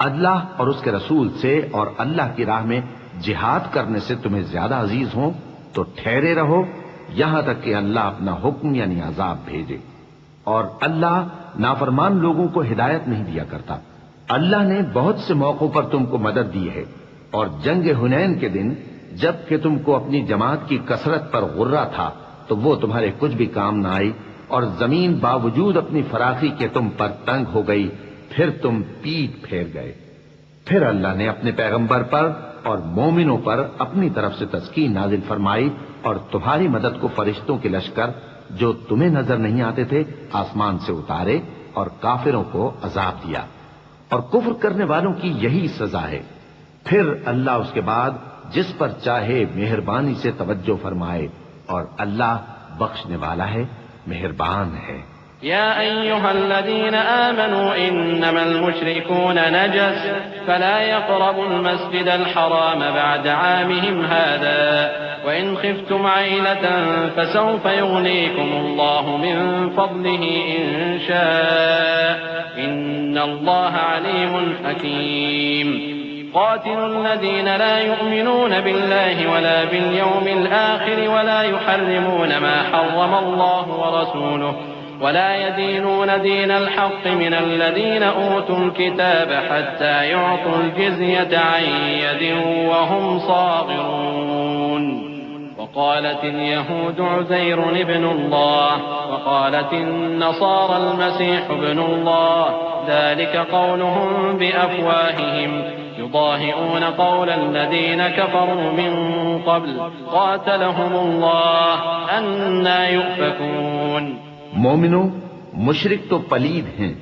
اللہ اور اس کے رسول سے اور اللہ کی راہ میں جہاد کرنے سے تمہیں زیادہ عزیز ہوں تو ٹھہرے رہو یہاں تک کہ اللہ اپنا حکم یعنی عذاب بھیجے، اور اللہ نافرمان لوگوں کو ہدایت نہیں دیا کرتا۔ اللہ نے بہت سے موقعوں پر تم کو مدد دی ہے، اور جنگ حنین کے دن جب کہ تم کو اپنی جماعت کی کثرت پر غرہ تھا تو وہ تمہارے کچھ بھی کام نہ آئی، اور زمین باوجود اپنی فراخی کے تم پر تنگ ہو گئی، پھر تم پیٹ پھیر گئے۔ پھر اللہ نے اپنے پیغمبر پر اور مومنوں پر اپنی طرف سے تسکین نازل فرمائی، اور تمہاری مدد کو فرشتوں کے لشکر جو تمہیں نظر نہیں آتے تھے آسمان سے اتارے، اور کافروں کو عذاب دیا، اور کفر کرنے والوں کی یہی سزا ہے۔ پھر اللہ اس کے بعد جس پر چاہے مہربانی سے توجہ فرمائے، اور اللہ بخشنے والا ہے، مہربان ہے۔ يا أيها الذين آمنوا إنما المشركون نجس فلا يقربوا المسجد الحرام بعد عامهم هذا وإن خفتم عيلة فسوف يغنيكم الله من فضله إن شاء إن الله عليم حكيم قاتلوا الذين لا يؤمنون بالله ولا باليوم الآخر ولا يحرمون ما حرم الله ورسوله ولا يدينون دين الحق من الذين أوتوا الكتاب حتى يعطوا الجزية عن يد وهم صاغرون وقالت اليهود عزير ابن الله وقالت النصارى المسيح ابن الله ذلك قولهم بأفواههم يضاهئون قول الذين كفروا من قبل قاتلهم الله أنى يؤفكون۔ مومنو، مشرک تو پلید ہیں،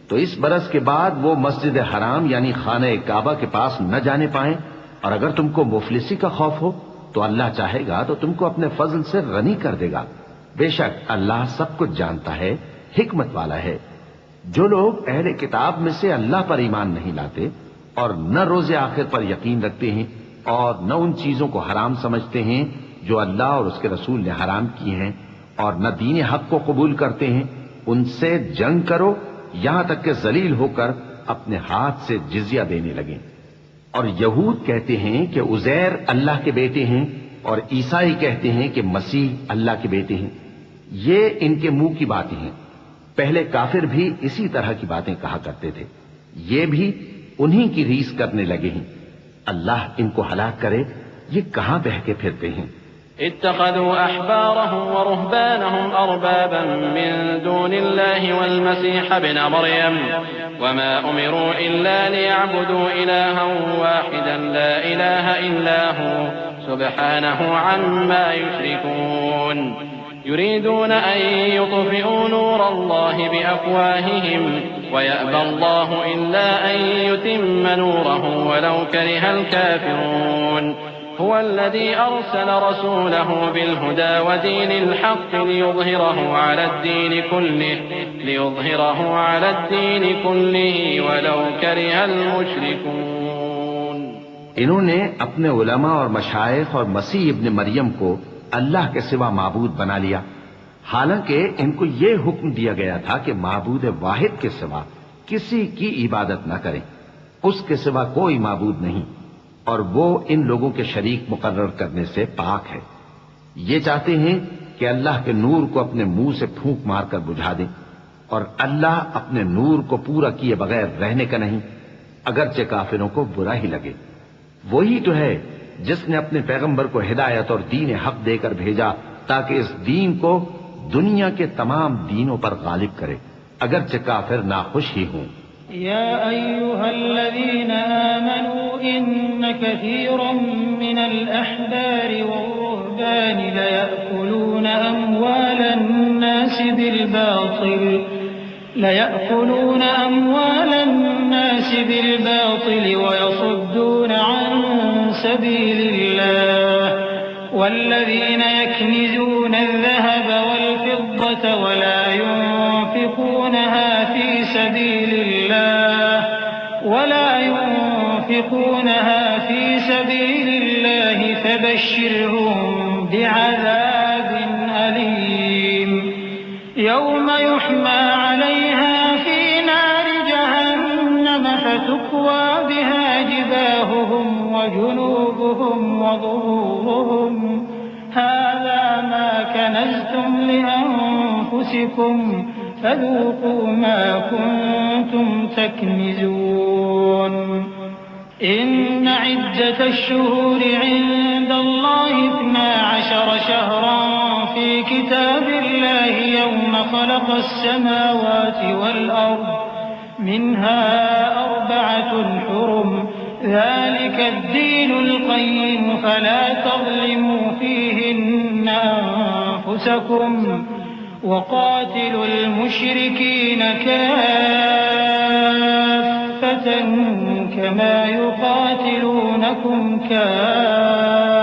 تو اس برس کے بعد وہ مسجد حرام یعنی خانہ کعبہ کے پاس نہ جانے پائیں، اور اگر تم کو مفلسی کا خوف ہو تو اللہ چاہے گا تو تم کو اپنے فضل سے غنی کر دے گا۔ بے شک اللہ سب کچھ جانتا ہے، حکمت والا ہے۔ جو لوگ اہل کتاب میں سے اللہ پر ایمان نہیں لاتے اور نہ روز آخر پر یقین رکھتے ہیں اور نہ ان چیزوں کو حرام سمجھتے ہیں جو اللہ اور اس کے رسول نے حرام کی ہیں، اور نہ دین حق کو قبول کرتے ہیں، ان سے جنگ کرو یہاں تک کہ ذلیل ہو کر اپنے ہاتھ سے جزیہ دینے لگیں۔ اور یہود کہتے ہیں کہ عزیر اللہ کے بیٹے ہیں، اور عیسائی کہتے ہیں کہ مسیح اللہ کے بیٹے ہیں۔ یہ ان کے منہ کی باتیں ہیں، پہلے کافر بھی اسی طرح کی باتیں کہا کرتے تھے، یہ بھی انہی کی ریس کرنے لگے ہیں۔ اللہ ان کو ہلاک کرے، یہ کہاں بہکے پھرتے ہیں۔ اتخذوا أحبارهم ورهبانهم أربابا من دون الله والمسيح ابن مريم وما أمروا إلا ليعبدوا إلها واحدا لا إله إلا هو سبحانه عما يشركون يريدون أن يطفئوا نور الله بأفواههم ويأبى الله إلا أن يتم نوره ولو كره الكافرون هو الذي أرسل رسوله بالهدى ودين الحق ليظهره على الدين كله ولو كره المشركون۔ انہوں نے اپنے علماء اور مشائخ اور مسیح ابن مریم کو اللہ کے سوا معبود بنا لیا، حالانکہ ان کو یہ حکم دیا گیا تھا کہ معبود واحد کے سوا کسی کی عبادت نہ کریں، اس کے سوا کوئی معبود نہیں، اور وہ ان لوگوں کے شریک مقرر کرنے سے پاک ہے۔ یہ چاہتے ہیں کہ اللہ کے نور کو اپنے منہ سے پھونک مار کر بجھا دیں، اور اللہ اپنے نور کو پورا کیے بغیر رہنے کا نہیں، اگرچہ کافروں کو برا ہی لگے۔ وہی تو ہے جس نے اپنے پیغمبر کو ہدایت اور دین حق دے کر بھیجا تاکہ اس دین کو دنیا کے تمام دینوں پر غالب کرے، اگرچہ کافر ناخوش ہی ہوں۔ يا أيها الذين آمنوا إن كثيرا من الأحبار والرهبان ليأكلون أموال الناس بالباطل ويصدون عن سبيل الله والذين يكنزون الذهب والفضة ولا ينفقونها في سبيل الله فبشرهم بعذاب أليم يوم يحمى عليها في نار جهنم فتكوى بها جباههم وجنوبهم وظهورهم هذا ما كنزتم لأنفسكم فذوقوا ما كنتم تكنزون إن عدة الشهور عند الله 12 شهرا في كتاب الله يوم خلق السماوات والأرض منها 4 حرم ذلك الدين القيم فلا تظلموا فيهن أنفسكم وقاتلوا المشركين كافة كما يقاتلونكم كافة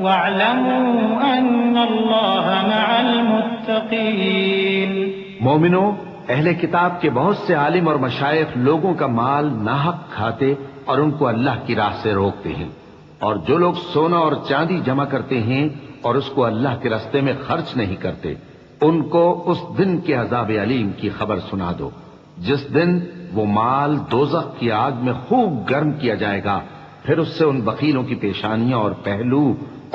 واعلموا أن الله مع المتقين۔ مومنو، اہل کتاب کے بہت سے عالم اور مشائخ لوگوں کا مال ناحق کھاتے اور ان کو اللہ کی راہ سے روکتے ہیں، اور جو لوگ سونا اور چاندی جمع کرتے ہیں اور اس کو اللہ کے راستے میں خرچ نہیں کرتے، ان کو اس دن کے عذاب علیم کی خبر سنا دو، جس دن وہ مال دوزخ کی آگ میں خوب گرم کیا جائے گا، پھر اس سے ان بخیلوں کی پیشانیاں اور پہلو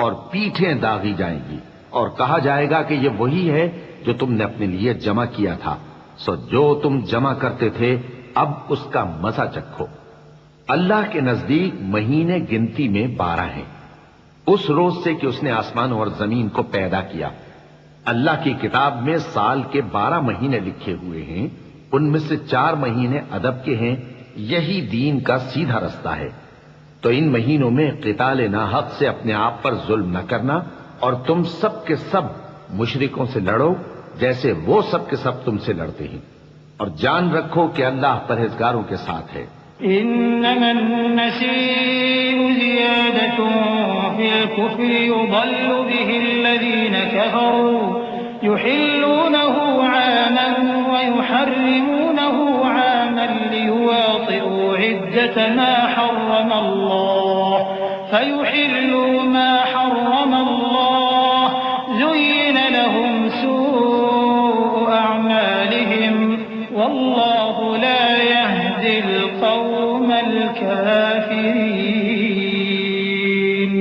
اور پیٹھیں داغی جائیں گی، اور کہا جائے گا کہ یہ وہی ہے جو تم نے اپنے لیے جمع کیا تھا، سو جو تم جمع کرتے تھے اب اس کا مزہ چکھو۔ اللہ کے نزدیک مہینے گنتی میں 12 ہیں، اس روز سے کہ اس نے آسمانوں اور زمین کو پیدا کیا۔ اللہ کی کتاب میں سال کے 12 مہینے لکھے ہوئے ہیں، ان میں سے 4 مہینے ادب کے ہیں، یہی دین کا سیدھا رستہ ہے۔ تو ان مہینوں میں قتال ناحق سے اپنے آپ پر ظلم نہ کرنا، اور تم سب کے سب مشرکوں سے لڑو جیسے وہ سب کے سب تم سے لڑتے ہیں، اور جان رکھو کہ اللہ پرہیزگاروں کے ساتھ ہے۔ إنما النسيء زيادة في الكفر يضل به الذين كفروا يحلونه عاما ويحرمونه عاما ليواطئوا عدة ما حرم الله فيحلوا ما حرم الله زين لهم سوء أعمالهم والله لا يهدي القوم الكافرين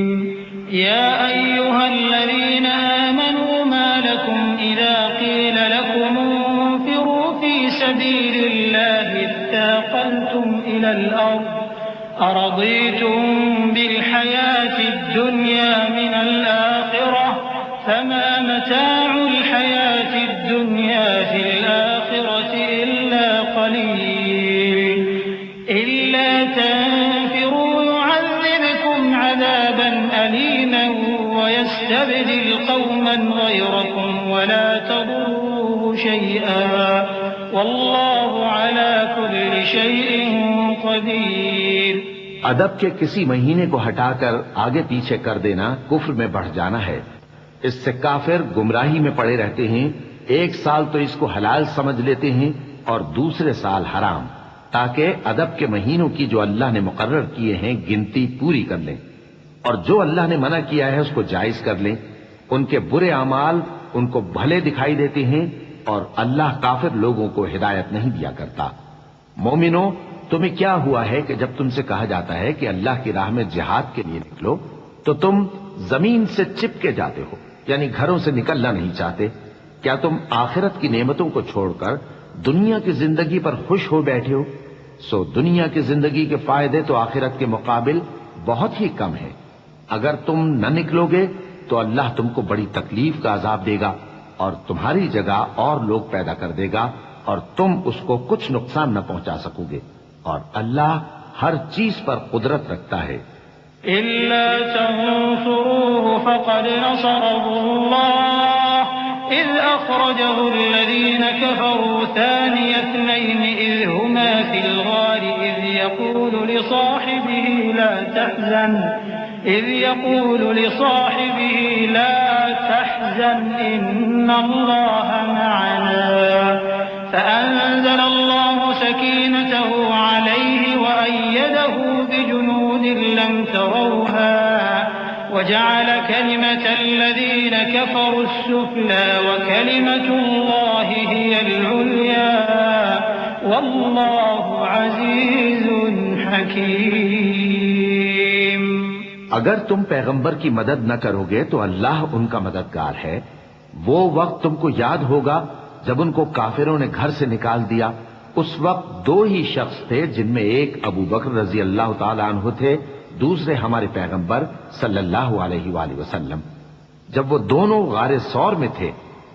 يا أيها الذين آمنوا ما لكم إذا قيل لكم انفروا في سبيل الله اثاقلتم إلى الأرض أرضيتم بالحياة الدنيا من الآخرة فما متاع الحياة الدنيا في الآخرة إلا قليل إلا تنفروا يعذبكم عذابا أليما ويستبدل قوما غيركم ولا تضروه شيئا والله على كل شيء قدير۔ ادب کے کسی مہینے کو ہٹا کر آگے پیچھے کر دینا کفر میں بڑھ جانا ہے، اس سے کافر گمراہی میں پڑے رہتے ہیں، ایک سال تو اس کو حلال سمجھ لیتے ہیں اور دوسرے سال حرام، تاکہ ادب کے مہینوں کی جو اللہ نے مقرر کیے ہیں گنتی پوری کر لیں، اور جو اللہ نے منع کیا ہے اس کو جائز کر لیں۔ ان کے برے اعمال ان کو بھلے دکھائی دیتے ہیں، اور اللہ کافر لوگوں کو ہدایت نہیں دیا کرتا۔ مومنو، تمہیں کیا ہوا ہے کہ جب تم سے کہا جاتا ہے کہ اللہ کی راہ میں جہاد کے لیے نکلو تو تم زمین سے چپکے جاتے ہو، یعنی گھروں سے نکلنا نہیں چاہتے؟ کیا تم آخرت کی نعمتوں کو چھوڑ کر دنیا کی زندگی پر خوش ہو بیٹھے ہو؟ سو دنیا کی زندگی کے فائدے تو آخرت کے مقابل بہت ہی کم ہیں۔ اگر تم نہ نکلو گے تو اللہ تم کو بڑی تکلیف کا عذاب دے گا اور تمہاری جگہ اور لوگ پیدا کر دے گا اور تم اس کو کچھ نقصان نہ پہنچا سکو گے، اور اللہ ہر چیز پر قدرت رکھتا ہے۔ إلا تنصروه فقد نصره الله إذ أخرجه الذين كفروا ثاني اثنين إذ هما في الغار إذ يقول لصاحبه لا تحزن إن الله معنا فأنزل الله سكينته عليه وأيده بجنود لم تروها وجعل كلمة الذين كفروا السفلى وكلمة الله هي العليا والله عزيز حكيم۔ اگر تم پیغمبر کی مدد نہ کرو گے تو اللہ ان کا مددگار ہے۔ وہ وقت تم کو یاد ہوگا جب ان کو کافروں نے گھر سے نکال دیا۔ اس وقت دو ہی شخص تھے، جن میں ایک ابو بکر رضی اللہ تعالی عنہ تھے، دوسرے ہمارے پیغمبر صلی اللہ علیہ وآلہ وسلم۔ جب وہ دونوں غار ثور میں تھے،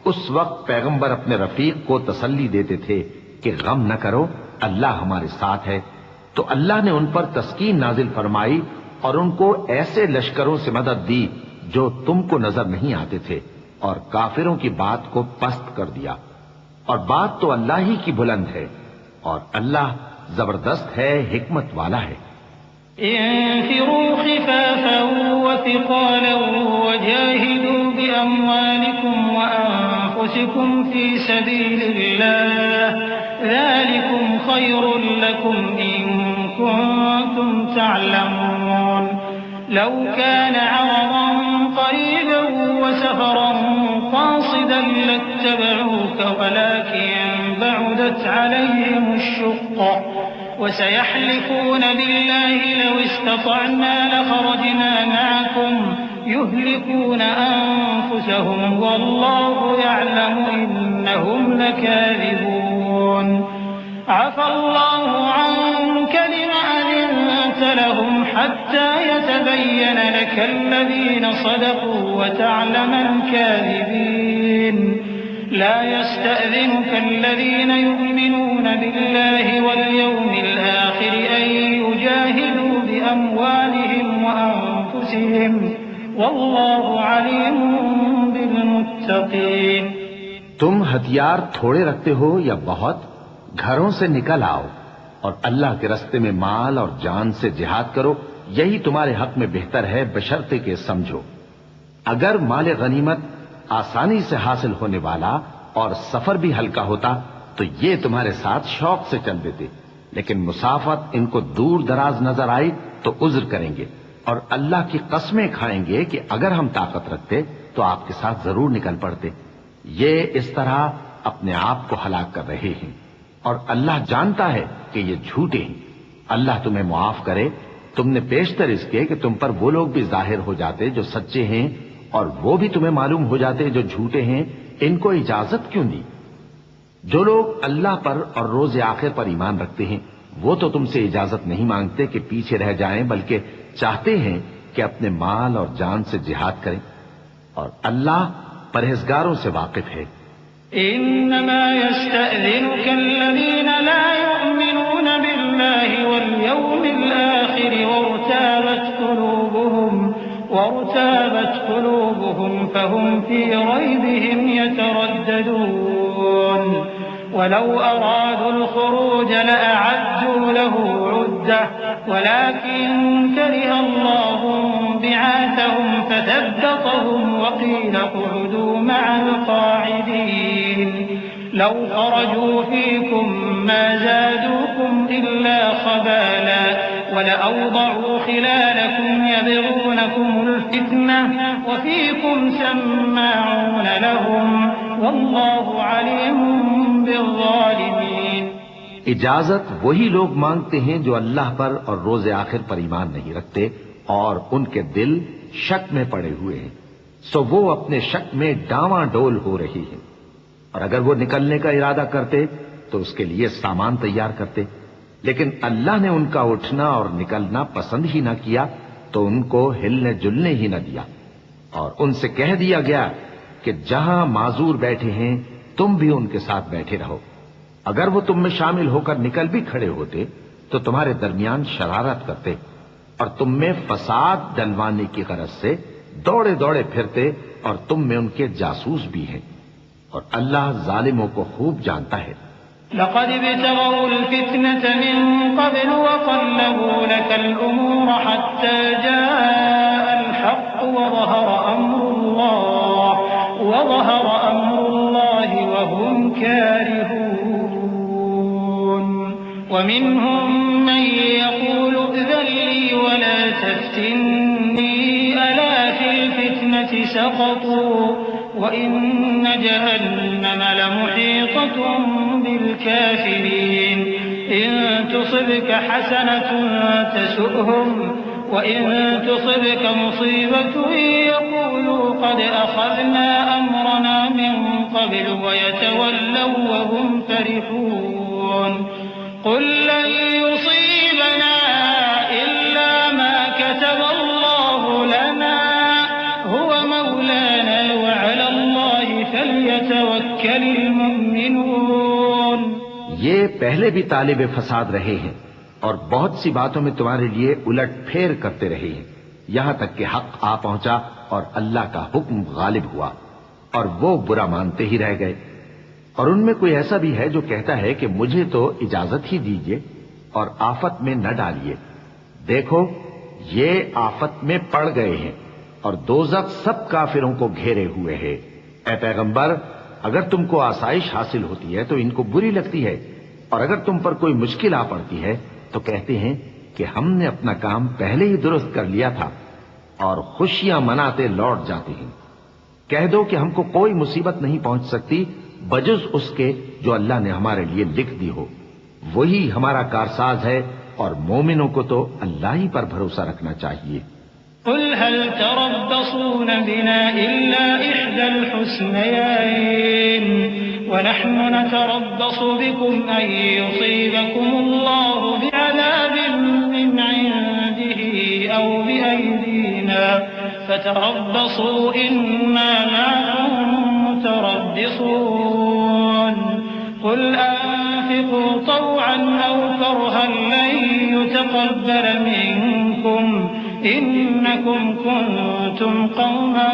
اس وقت پیغمبر اپنے رفیق کو تسلی دیتے تھے کہ غم نہ کرو، اللہ ہمارے ساتھ ہے۔ تو اللہ نے ان پر تسکین نازل فرمائی اور ان کو ایسے لشکروں سے مدد دی جو تم کو نظر نہیں آتے تھے، اور کافروں کی بات کو پست کر دیا، اور بات تو اللہ ہی کی بلند ہے، اور اللہ زبردست ہے، حکمت والا ہے۔ انفروا خفافا وثقالا وجاهدوا بأموالكم وأنفسكم في سبيل الله ذلكم خير لكم إن كنتم تعلمون لو كان عرضا قريبا وسفرا قاصدا لاتبعوك ولكن بعدت عليهم الشقة وسيحلفون بالله لو استطعنا لخرجنا معكم يهلكون أنفسهم والله يعلم إنهم لكاذبون عفى الله عنك لما أذنت لهم حتى يتبين لك الذين صدقوا وتعلم الكاذبين لا يستأذنك الذين يؤمنون بالله واليوم الآخر أن يجاهدوا بأموالهم وأنفسهم والله عليم بالمتقين۔ تم ہتھیار تھوڑے رکھتے ہو یا بہت، گھروں سے نکل آؤ اور اللہ کے راستے میں مال اور جان سے جہاد کرو، یہی تمہارے حق میں بہتر ہے، بشرطے کہ سمجھو۔ اگر مال غنیمت آسانی سے حاصل ہونے والا اور سفر بھی ہلکا ہوتا تو یہ تمہارے ساتھ شوق سے چل دیتے، لیکن مسافت ان کو دور دراز نظر آئی تو عذر کریں گے اور اللہ کی قسمیں کھائیں گے کہ اگر ہم طاقت رکھتے تو آپ کے ساتھ ضرور نکل پڑتے۔ یہ اس طرح اپنے آپ کو ہلاک کر رہے ہیں، اور اللہ جانتا ہے کہ یہ جھوٹے ہیں۔ اللہ تمہیں معاف کرے، تم نے پیشتر اس کے کہ تم پر وہ لوگ بھی ظاہر ہو جاتے جو سچے ہیں اور وہ بھی تمہیں معلوم ہو جاتے جو جھوٹے ہیں۔ ان کو اجازت کیوں دی؟ جو لوگ اللہ پر اور روز آخر پر ایمان رکھتے ہیں وہ تو تم سے اجازت نہیں مانگتے کہ پیچھے رہ جائیں، بلکہ چاہتے ہیں کہ اپنے مال اور جان سے جہاد کریں، اور اللہ پرہیزگاروں سے واقف ہے۔ انما يستأذنك الذين لا يؤمنون بالله واليوم الآخر وارتابت قلوبهم فهم في ريبهم يترددون ولو أرادوا الخروج لأعدوا له عدة ولكن كره الله بعاثهم فثبطهم وقيل اقعدوا مع القاعدين لو خرجوا فيكم ما زادوكم إلا خبالا ولأوضعوا خلالكم يبغونكم الفتنة وفيكم سماعون لهم والله عليم بالظالمين۔ اجازت وہی لوگ مانگتے ہیں جو اللہ پر اور روز آخر پر ایمان نہیں رکھتے اور ان کے دل شک میں پڑے ہوئے ہیں، سو وہ اپنے شک میں ڈاواں ڈول ہو رہی ہیں۔ اور اگر وہ نکلنے کا ارادہ کرتے تو اس کے لیے سامان تیار کرتے، لیکن اللہ نے ان کا اٹھنا اور نکلنا پسند ہی نہ کیا تو ان کو ہلنے جلنے ہی نہ دیا، اور ان سے کہہ دیا گیا کہ جہاں معذور بیٹھے ہیں تم بھی ان کے ساتھ بیٹھے رہو۔ اگر وہ تم میں شامل ہو کر نکل بھی کھڑے ہوتے تو تمہارے درمیان شرارت کرتے اور تم میں فساد ڈلوانے کی غرض سے دوڑے دوڑے پھرتے، اور تم میں ان کے جاسوس بھی ہیں، اور اللہ ظالموں کو خوب جانتا ہے۔ لقد ابتغوا الفتنة من قبل وقلبوا لك الأمور حتى جاء الحق وظهر أمر الله وهم كارهون ومنهم من يقول ائذن لي ولا تفتني ألا في الفتنة سقطوا وإن جهنم لمحيطة بالكافرين إن تصبك حسنة تسؤهم وإن تصبك مصيبة يقولوا قد أخذنا أمرنا من قبل ويتولوا وهم فرحون قل لن يصيبنا إلا ما كتب الله لنا هو مولانا وعلى الله فليتوكل المؤمنون۔ یہ پہلے بھی طالب فساد رہے ہیں اور بہت سی باتوں میں تمہارے لیے الٹ پھیر کرتے رہے ہیں، یہاں تک کہ حق آ پہنچا اور اللہ کا حکم غالب ہوا اور وہ برا مانتے ہی رہ گئے۔ اور ان میں کوئی ایسا بھی ہے جو کہتا ہے کہ مجھے تو اجازت ہی دیجیے اور آفت میں نہ ڈالیے۔ دیکھو یہ آفت میں پڑ گئے ہیں اور دوزخ سب کافروں کو گھیرے ہوئے ہے۔ اے پیغمبر، اگر تم کو آسائش حاصل ہوتی ہے تو ان کو بری لگتی ہے، اور اگر تم پر کوئی مشکل آ پڑتی ہے تو کہتے ہیں کہ ہم نے اپنا کام پہلے ہی درست کر لیا تھا، اور خوشیاں مناتے لوٹ جاتے ہیں۔ کہہ دو کہ ہم کو کوئی مصیبت نہیں پہنچ سکتی بجز اس کے جو اللہ نے ہمارے لیے لکھ دی ہو، وہی ہمارا کارساز ہے، اور مومنوں کو تو اللہ ہی پر بھروسہ رکھنا چاہیے۔ قل هل تربصون بنا إلا إحدى الحسنيين ونحن نتربص بكم أن يصيبكم الله بعذاب من عنده أو بأيدينا فتربصوا إنا معكم متربصون قل أنفقوا طوعا أو كرها لن يتقبل منكم إنكم كنتم قوما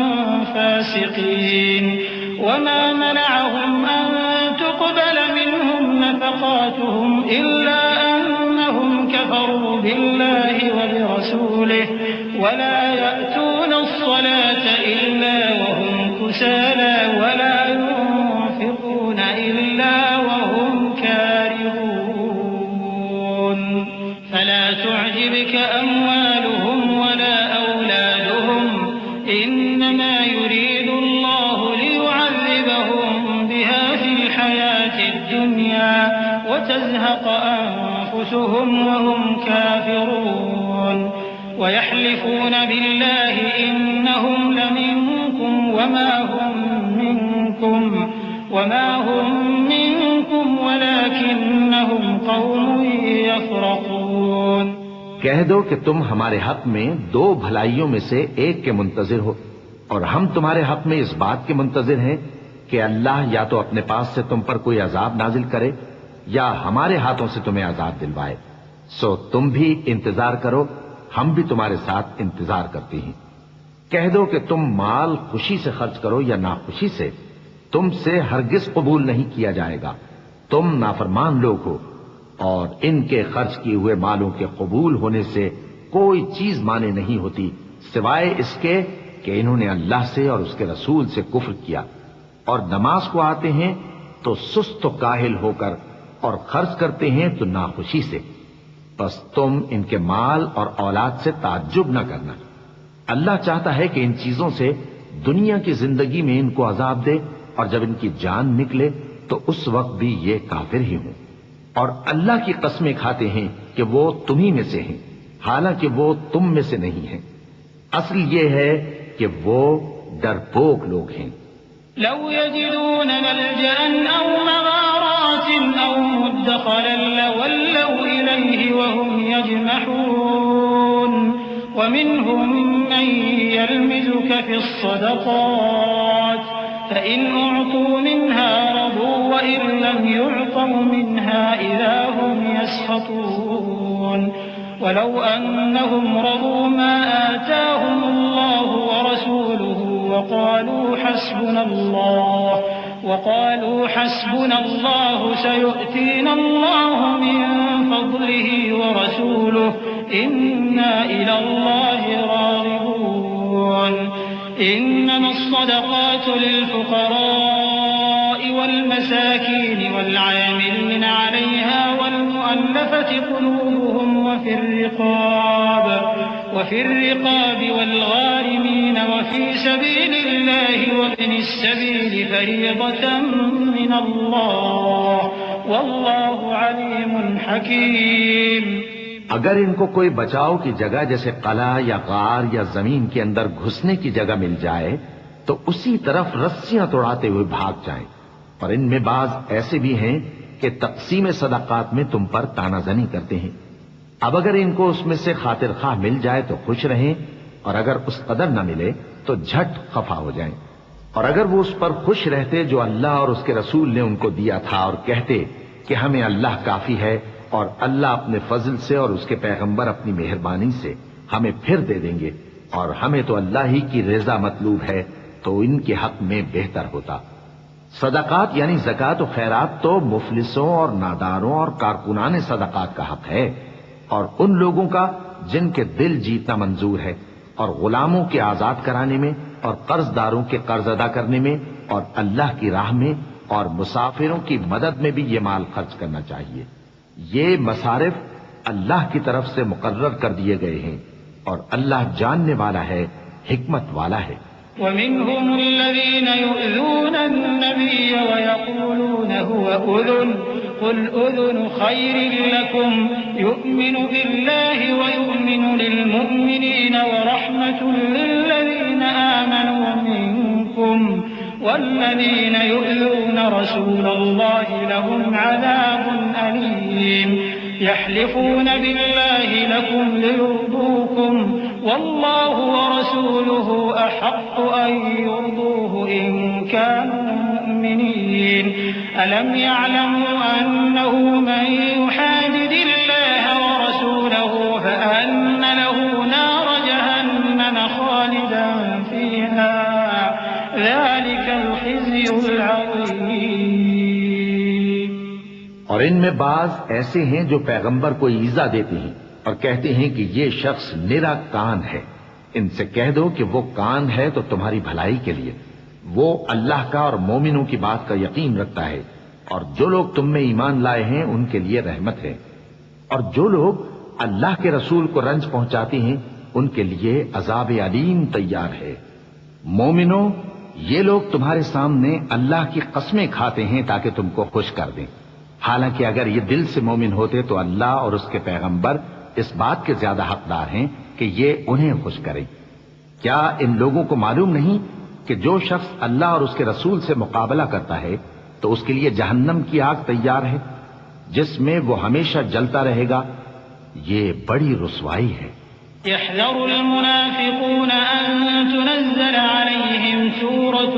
فاسقين وما منعهم أن تقبل منهم نفقاتهم إلا أنهم كفروا بالله وبرسوله ولا يأتون الصلاة إلا وهم كسالى ولا ينفقون إلا وهم كارهون فلا تعجبك أموالهم ولا أولادهم إنما يريد الله ليعذبهم بها في الحياة الدنيا وتزهق أنفسهم وهم كافرون ويحلفون بالله إنهم لمنكم وما هم منكم ولكنهم قوم يفرقون۔ کہہ دو کہ تم ہمارے حق میں دو بھلائیوں میں سے ایک کے منتظر ہو، اور ہم تمہارے حق میں اس بات کے منتظر ہیں کہ اللہ یا تو اپنے پاس سے تم پر کوئی عذاب نازل کرے یا ہمارے ہاتھوں سے تمہیں عذاب دلوائے، سو تم بھی انتظار کرو، ہم بھی تمہارے ساتھ انتظار کرتے ہیں۔ کہہ دو کہ تم مال خوشی سے خرچ کرو یا ناخوشی سے، تم سے ہرگز قبول نہیں کیا جائے گا، تم نافرمان لوگ ہو، اور ان کے خرچ کیے ہوئے مالوں کے قبول ہونے سے کوئی چیز مانے نہیں ہوتی سوائے اس کے کہ انہوں نے اللہ سے اور اس کے رسول سے کفر کیا، اور نماز کو آتے ہیں تو سست و کاہل ہو کر، اور خرچ کرتے ہیں تو ناخوشی سے، بس تم ان کے مال اور اولاد سے تعجب نہ کرنا۔ اللہ چاہتا ہے کہ ان چیزوں سے دنیا کی زندگی میں ان کو عذاب دے، اور جب ان کی جان نکلے تو اس وقت بھی یہ کافر ہی ہوں، اور اللہ کی قسمیں کھاتے ہیں کہ وہ تمہیں میں سے ہیں، حالانکہ وہ تم میں سے نہیں ہیں۔ اصل یہ ہے کہ وہ ڈرپوک لوگ ہیں۔ لو يجدون ملجأ أو مغارات أو مدخلا لولوا إليه وهم يجمحون ومنهم من يلمزك في الصدقات فإن أعطوا منها رضوا وإن لم يعطوا منها إذا هم يسخطون ولو أنهم رضوا ما آتاهم الله ورسوله وقالوا حسبنا الله سيؤتينا الله من فضله ورسوله إنا إلى الله راغبون إنما الصدقات للفقراء والمساكين والعاملين عليها والمؤلفة قلوبهم وفي الرقاب والغارمين وفي سبيل الله وابن السبيل فريضة من الله والله عليم حكيم. اگر ان کو کوئی بچاؤ کی جگہ جیسے قلعہ یا غار یا زمین کے اندر گھسنے کی جگہ مل جائے تو اسی طرف رسیاں توڑاتے ہوئے بھاگ جائیں. اور ان میں بعض ایسے بھی ہیں کہ تقسیم صدقات میں تم پر تانا زنی کرتے ہیں. اب اگر ان کو اس میں سے خاطر خواہ مل جائے تو خوش رہیں اور اگر اس قدر نہ ملے تو جھٹ خفا ہو جائیں. اور اگر وہ اس پر خوش رہتے جو اللہ اور اس کے رسول نے ان کو دیا تھا اور کہتے کہ ہمیں اللہ کافی ہے اور اللہ اپنے فضل سے اور اس کے پیغمبر اپنی مہربانی سے ہمیں پھر دے دیں گے اور ہمیں تو اللہ ہی کی رضا مطلوب ہے تو ان کے حق میں بہتر ہوتا. صدقات یعنی زکوٰۃ و خیرات تو مفلسوں اور ناداروں اور کارکنان صدقات کا حق ہے اور ان لوگوں کا جن کے دل جیتنا منظور ہے اور غلاموں کے آزاد کرانے میں اور قرض داروں کے قرض ادا کرنے میں اور اللہ کی راہ میں اور مسافروں کی مدد میں بھی یہ مال خرچ کرنا چاہیے. یہ مصارف اللہ کی طرف سے مقرر کر دیے گئے ہیں اور اللہ جاننے والا ہے حکمت والا ہے. ومنهم الذين يؤذون النبي ويقولون هو أذن قل أذن خير لكم يؤمن بالله ويؤمن للمؤمنين ورحمة للذين آمنوا منكم والذين يؤذون رسول الله لهم عذاب أليم. يحلفون بالله لكم ليرضوكم والله ورسوله أحق أن يرضوه إن كانوا مؤمنين. ألم يعلموا أنه من يحادد الله ورسوله فأن له نار جهنم خالدا فيها ذلك الخزي العظيم. اور ان میں بعض ایسے ہیں جو پیغمبر کو ایذا دیتے ہیں اور کہتے ہیں کہ یہ شخص نرا کان ہے. ان سے کہہ دو کہ وہ کان ہے تو تمہاری بھلائی کے لیے. وہ اللہ کا اور مومنوں کی بات کا یقین رکھتا ہے اور جو لوگ تم میں ایمان لائے ہیں ان کے لیے رحمت ہے. اور جو لوگ اللہ کے رسول کو رنج پہنچاتے ہیں ان کے لیے عذاب علیم تیار ہے. مومنوں، یہ لوگ تمہارے سامنے اللہ کی قسمیں کھاتے ہیں تاکہ تم کو خوش کر دیں، حالانکہ اگر یہ دل سے مومن ہوتے تو اللہ اور اس کے پیغمبر اس بات کے زیادہ حقدار ہیں کہ یہ انہیں خوش کرے. کیا ان لوگوں کو معلوم نہیں کہ جو شخص اللہ اور اس کے رسول سے مقابلہ کرتا ہے تو اس کے لیے جہنم کی آگ تیار ہے جس میں وہ ہمیشہ جلتا رہے گا. یہ بڑی رسوائی ہے. يحذر المنافقون أن تنزل عليهم سورة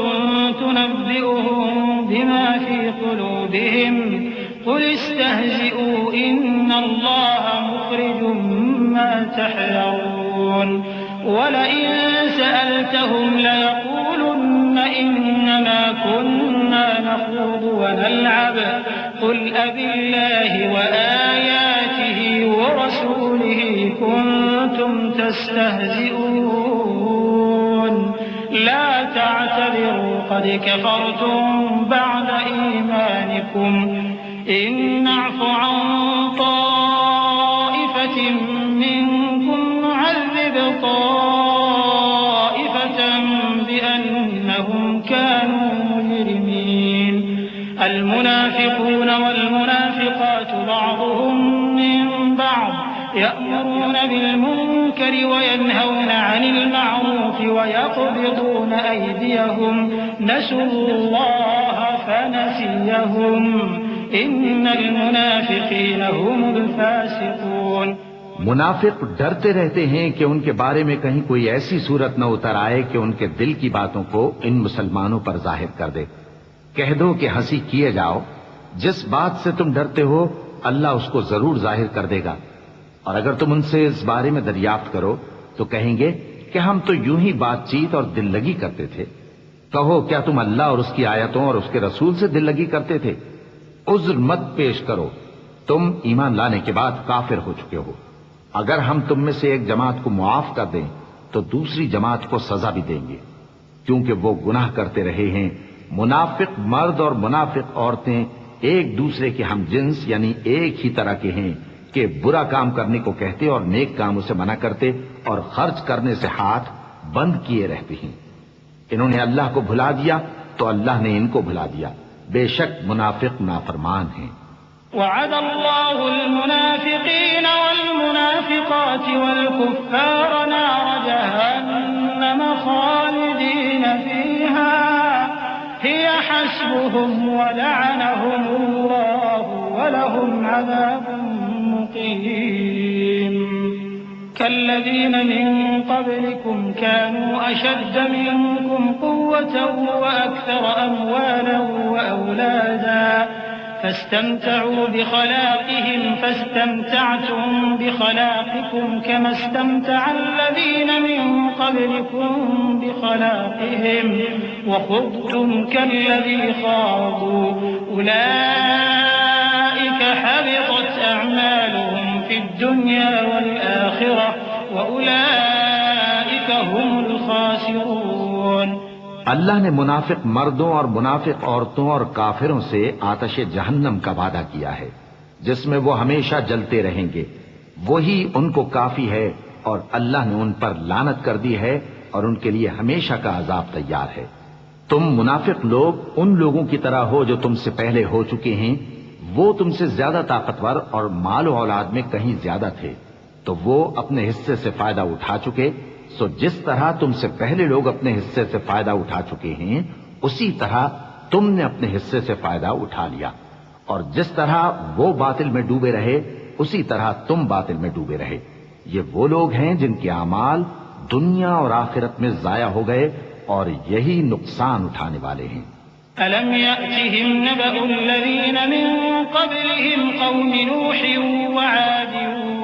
تنبئهم بما في قلوبهم قل استهزئوا إن الله مخرج ما تحذرون ولئن سألتهم ليقولن إنما كنا نخوض ونلعب قل أبالله وآياته ورسوله كنتم تستهزئون لا تعتذروا قد كفرتم بعد إيمانكم إن نعف عن طائفة منكم نعذب طائفة بأنهم كانوا مجرمين. المنافقون والمنافقات بعضهم من بعض يأمرون بالمنكر وينهون عن المعروف ويقبضون أيديهم نسوا الله فنسيهم إن المنافقين هم الفاسقون. منافق ڈرتے رہتے ہیں کہ ان کے بارے میں کہیں کوئی ایسی صورت نہ اتر آئے کہ ان کے دل کی باتوں کو ان مسلمانوں پر ظاہر کر دے. کہہ دو کہ ہنسی کیے جاؤ، جس بات سے تم ڈرتے ہو اللہ اس کو ضرور ظاہر کر دے گا، اور اگر تم ان سے اس بارے میں دریافت کرو تو کہیں گے کہ ہم تو یوں ہی بات چیت اور دل لگی کرتے تھے. کہو کیا تم اللہ اور اس کی آیتوں اور اس کے رسول سے دل لگی کرتے تھے؟ عذر مت پیش کرو، تم ایمان لانے کے بعد کافر ہو چکے ہو. اگر ہم تم میں سے ایک جماعت کو معاف کر دیں تو دوسری جماعت کو سزا بھی دیں گے، کیونکہ وہ گناہ کرتے رہے ہیں. منافق مرد اور منافق عورتیں ایک دوسرے کے ہم جنس یعنی ایک ہی طرح کے ہیں کہ برا کام کرنے کو کہتے اور نیک کاموں سے منع کرتے اور خرچ کرنے سے ہاتھ بند کیے رہتے ہیں. انہوں نے اللہ کو بھلا دیا تو اللہ نے ان کو بھلا دیا. بے شک منافق نافرمان ہیں. وعد الله المنافقين والمنافقات والكفار نار جهنم خالدين فيها هي حسبهم ولعنهم الله ولهم عذاب مقيم. كالذين من قبلكم كانوا أشد منكم قوة وأكثر أموالا وأولادا فاستمتعوا بخلاقهم فاستمتعتم بخلاقكم كما استمتع الذين من قبلكم بخلاقهم وخضتم كالذي خاضوا أولئك حبطت أعمالهم في الدنيا والآخرة وأولئك هم الخاسرون. اللہ نے منافق مردوں اور منافق عورتوں اور کافروں سے آتش جہنم کا وعدہ کیا ہے جس میں وہ ہمیشہ جلتے رہیں گے. وہی ان کو کافی ہے اور اللہ نے ان پر لعنت کر دی ہے اور ان کے لیے ہمیشہ کا عذاب تیار ہے. تم منافق لوگ ان لوگوں کی طرح ہو جو تم سے پہلے ہو چکے ہیں. وہ تم سے زیادہ طاقتور اور مال و اولاد میں کہیں زیادہ تھے تو وہ اپنے حصے سے فائدہ اٹھا چکے. سو جس طرح تم سے پہلے لوگ اپنے حصے سے فائدہ اٹھا چکے ہیں اسی طرح تم نے اپنے حصے سے فائدہ اٹھا لیا. اور جس طرح وہ باطل میں ڈوبے رہے اسی طرح تم باطل میں ڈوبے رہے. یہ وہ لوگ ہیں جن کے اعمال دنیا اور آخرت میں ضائع ہو گئے اور یہی نقصان اٹھانے والے ہیں. أَلَمْ يَأْتِهِمْ نَبَأُ الَّذِينَ مِن قَبْلِهِمْ قَوْمِ نُوحٍ وَعَادٍ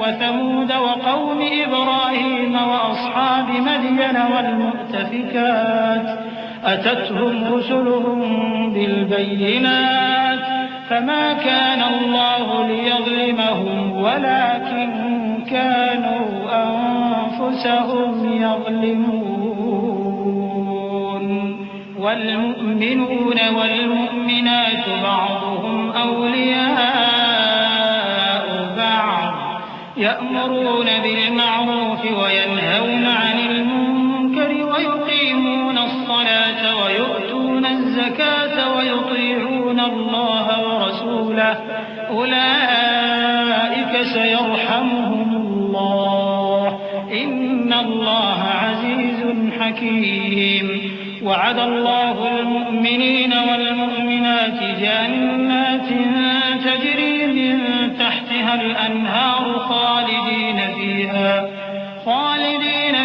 وَثَمُودَ وَقَوْمِ إِبْرَاهِيمَ وَأَصْحَابِ مَدْيَنَ وَالْمُؤْتَفِكَاتِ أَتَتْهُمْ رُسُلُهُم بِالْبَيِّنَاتِ فَمَا كَانَ اللَّهُ لِيَظْلِمَهُمْ وَلَكِن كَانُوا أَنفُسَهُمْ يَظْلِمُونَ. والمؤمنون والمؤمنات بعضهم أولياء بعض يأمرون بالمعروف وينهون عن المنكر ويقيمون الصلاة ويؤتون الزكاة ويطيعون الله ورسوله أولئك سيرحمهم الله إن الله عزيز حكيم. وعد الله المؤمنين والمؤمنات جنات تجري من تحتها الأنهار خالدين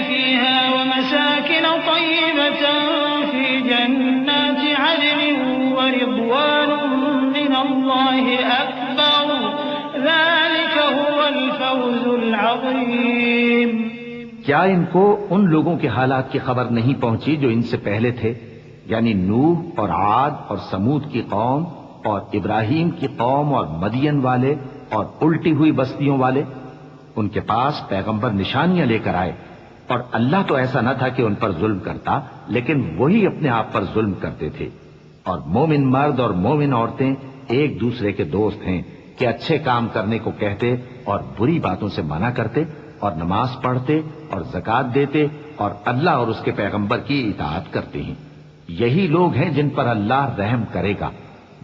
فيها ومساكن طيبة في جنات عدن ورضوان من الله أكبر ذلك هو الفوز العظيم. کیا ان کو ان لوگوں کے حالات کی خبر نہیں پہنچی جو ان سے پہلے تھے، یعنی نوح اور عاد اور سمود کی قوم اور ابراہیم کی قوم اور مدین والے اور الٹی ہوئی بستیوں والے؟ ان کے پاس پیغمبر نشانیاں لے کر آئے اور اللہ تو ایسا نہ تھا کہ ان پر ظلم کرتا، لیکن وہی اپنے آپ پر ظلم کرتے تھے. اور مومن مرد اور مومن عورتیں ایک دوسرے کے دوست ہیں کہ اچھے کام کرنے کو کہتے اور بری باتوں سے منع کرتے اور نماز پڑھتے اور زکوٰۃ دیتے اور اللہ اور اس کے پیغمبر کی اطاعت کرتے ہیں. یہی لوگ ہیں جن پر اللہ رحم کرے گا.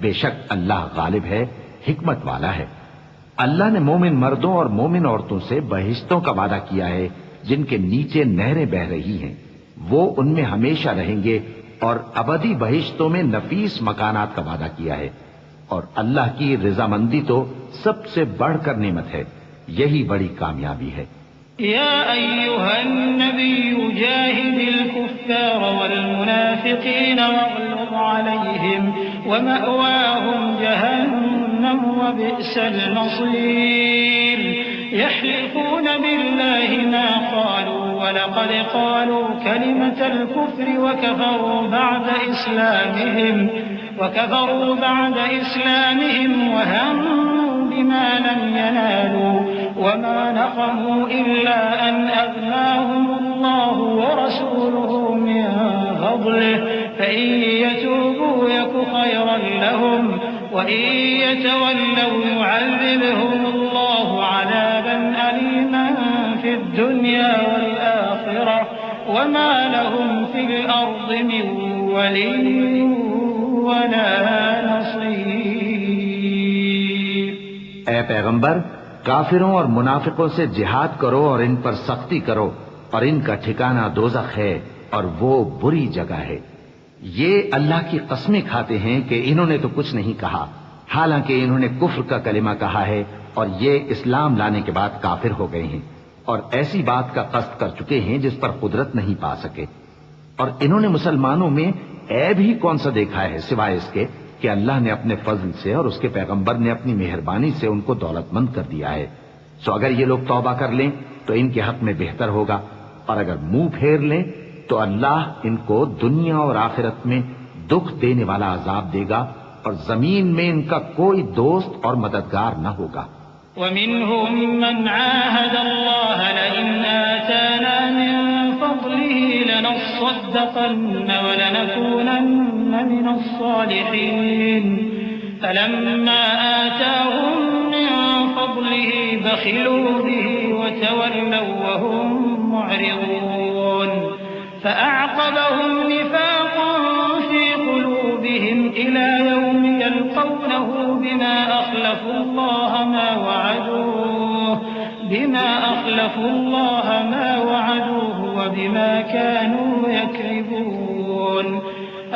بے شک اللہ غالب ہے، حکمت والا ہے. اللہ نے مومن مردوں اور مومن عورتوں سے بہشتوں کا وعدہ کیا ہے جن کے نیچے نہریں بہ رہی ہیں، وہ ان میں ہمیشہ رہیں گے، اور ابدی بہشتوں میں نفیس مکانات کا وعدہ کیا ہے، اور اللہ کی رضامندی تو سب سے بڑھ کر نعمت ہے، یہی بڑی کامیابی ہے۔ يا أيها النبي جاهد الكفار والمنافقين واغلظ عليهم ومأواهم جهنم وبئس المصير يحلفون بالله ما قالوا ولقد قالوا كلمة الكفر وكفروا بعد إسلامهم وهموا بما لم ينالوا وما نقموا إلا أن أغناهم الله ورسوله من فضله فإن يتوبوا يك خيرا لهم وإن يتولوا يعذبهم الله عذابا أليما في الدنيا والآخرة وما لهم في الأرض من ولي ولا نصير۔ اے پیغمبر، کافروں اور منافقوں سے جہاد کرو اور ان پر سختی کرو، اور ان کا ٹھکانہ دوزخ ہے اور وہ بری جگہ ہے۔ یہ اللہ کی قسمیں کھاتے ہیں کہ انہوں نے تو کچھ نہیں کہا، حالانکہ انہوں نے کفر کا کلمہ کہا ہے اور یہ اسلام لانے کے بعد کافر ہو گئے ہیں، اور ایسی بات کا قصد کر چکے ہیں جس پر قدرت نہیں پا سکے۔ اور انہوں نے مسلمانوں میں عیب ہی کون سا دیکھا ہے سوائے اس کے کہ اللہ نے اپنے فضل سے اور اس کے پیغمبر نے اپنی مہربانی سے ان کو دولت مند کر دیا ہے۔ سو اگر یہ لوگ توبہ کر لیں تو ان کے حق میں بہتر ہوگا، اور اگر منہ پھیر لیں تو اللہ ان کو دنیا اور آخرت میں دکھ دینے والا عذاب دے گا، اور زمین میں ان کا کوئی دوست اور مددگار نہ ہوگا۔ ومنهم من عاهد الله لئن آتانا من فضله لنصدقن ولنكونن من الصالحين فلما آتاهم من فضله بخلوا به وتولوا وهم معرضون فأعقبهم نفاقا في قلوبهم إلى يوم يلقونه بما أخلفوا الله ما وعدوه وبما كانوا يكذبون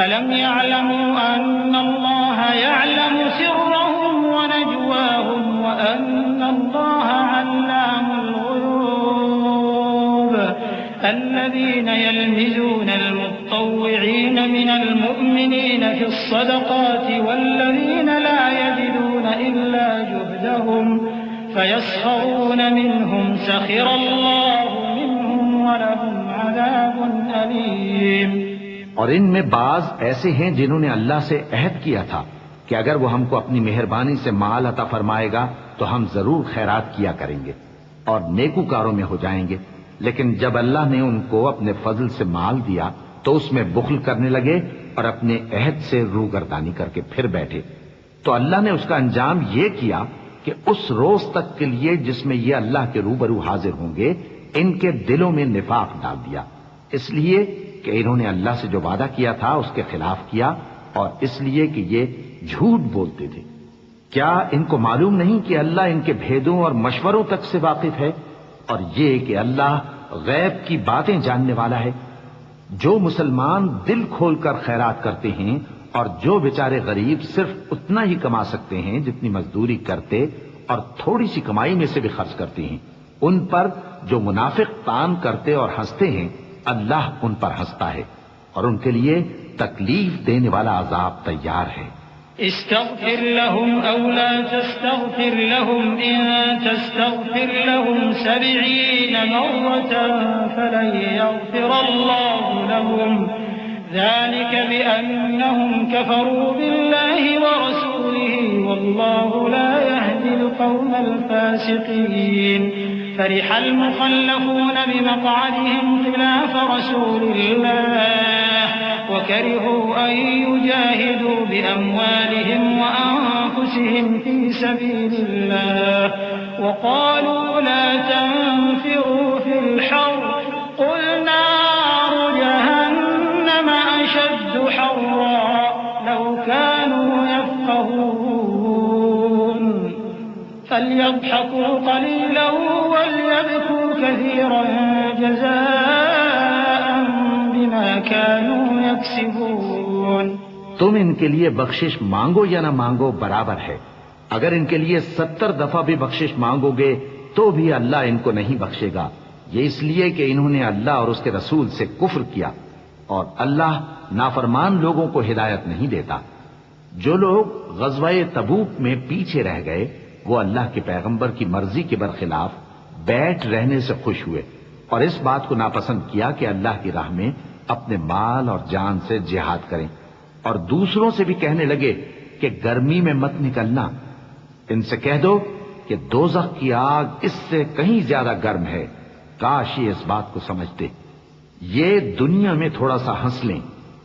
ألم يعلموا أن الله يعلم سرهم ونجواهم وأن الله علام الغيوب الذين يلمزون المتطوعين من المؤمنين في الصدقات والذين لا يجدون إلا جهدهم فيسخرون منهم سخر الله منهم ولهم عذاب أليم۔ اور ان میں بعض ایسے ہیں جنہوں نے اللہ سے عہد کیا تھا کہ اگر وہ ہم کو اپنی مہربانی سے مال عطا فرمائے گا تو ہم ضرور خیرات کیا کریں گے اور نیکوکاروں میں ہو جائیں گے، لیکن جب اللہ نے ان کو اپنے فضل سے مال دیا تو اس میں بخل کرنے لگے اور اپنے عہد سے روگردانی کر کے پھر بیٹھے، تو اللہ نے اس کا انجام یہ کیا کہ اس روز تک کے لیے جس میں یہ اللہ کے روبرو حاضر ہوں گے ان کے دلوں میں نفاق ڈال دیا، اس لیے کہ انہوں نے اللہ سے جو وعدہ کیا تھا اس کے خلاف کیا، اور اس لیے کہ یہ جھوٹ بولتے تھے۔ کیا ان کو معلوم نہیں کہ اللہ ان کے بھیدوں اور مشوروں تک سے واقف ہے، اور یہ کہ اللہ غیب کی باتیں جاننے والا ہے؟ جو مسلمان دل کھول کر خیرات کرتے ہیں اور جو بیچارے غریب صرف اتنا ہی کما سکتے ہیں جتنی مزدوری کرتے اور تھوڑی سی کمائی میں سے بھی خرچ کرتے ہیں، ان پر جو منافق تان کرتے اور ہنستے ہیں اللہ ان پر ہنستا ہے، اور ان کے لیے تکلیف دینے والا عذاب تیار ہے۔ استغفر لهم أو لا تستغفر لهم إن تستغفر لهم 70 مرة فلن يغفر الله لهم ذلك بأنهم كفروا بالله ورسوله والله لا يهدي القوم الفاسقين فرح المخلفون بمقعدهم خلاف رسول الله وكرهوا أن يجاهدوا بأموالهم وأنفسهم في سبيل الله وقالوا لا تنفروا في الحر قل نار جهنم أشد حرا لو كانوا يفقهون۔ فليضحكوا قليلا وليبكوا كثيرا جزاء بما كانوا يكسبون۔ تم ان کے لیے بخشش مانگو یا نہ مانگو برابر ہے۔ اگر ان کے لیے 70 دفعہ بھی بخشش مانگو گے تو بھی اللہ ان کو نہیں بخشے گا، یہ اس لیے کہ انہوں نے اللہ اور اس کے رسول سے کفر کیا، اور اللہ نافرمان لوگوں کو ہدایت نہیں دیتا۔ جو لوگ غزوہ تبوک میں پیچھے رہ گئے وہ اللہ کے پیغمبر کی مرضی کے برخلاف بیٹھ رہنے سے خوش ہوئے اور اس بات کو ناپسند کیا کہ اللہ کی راہ میں اپنے مال اور جان سے جہاد کریں، اور دوسروں سے بھی کہنے لگے کہ گرمی میں مت نکلنا۔ ان سے کہہ دو کہ دوزخ کی آگ اس سے کہیں زیادہ گرم ہے، کاش یہ اس بات کو سمجھتے۔ یہ دنیا میں تھوڑا سا ہنس لیں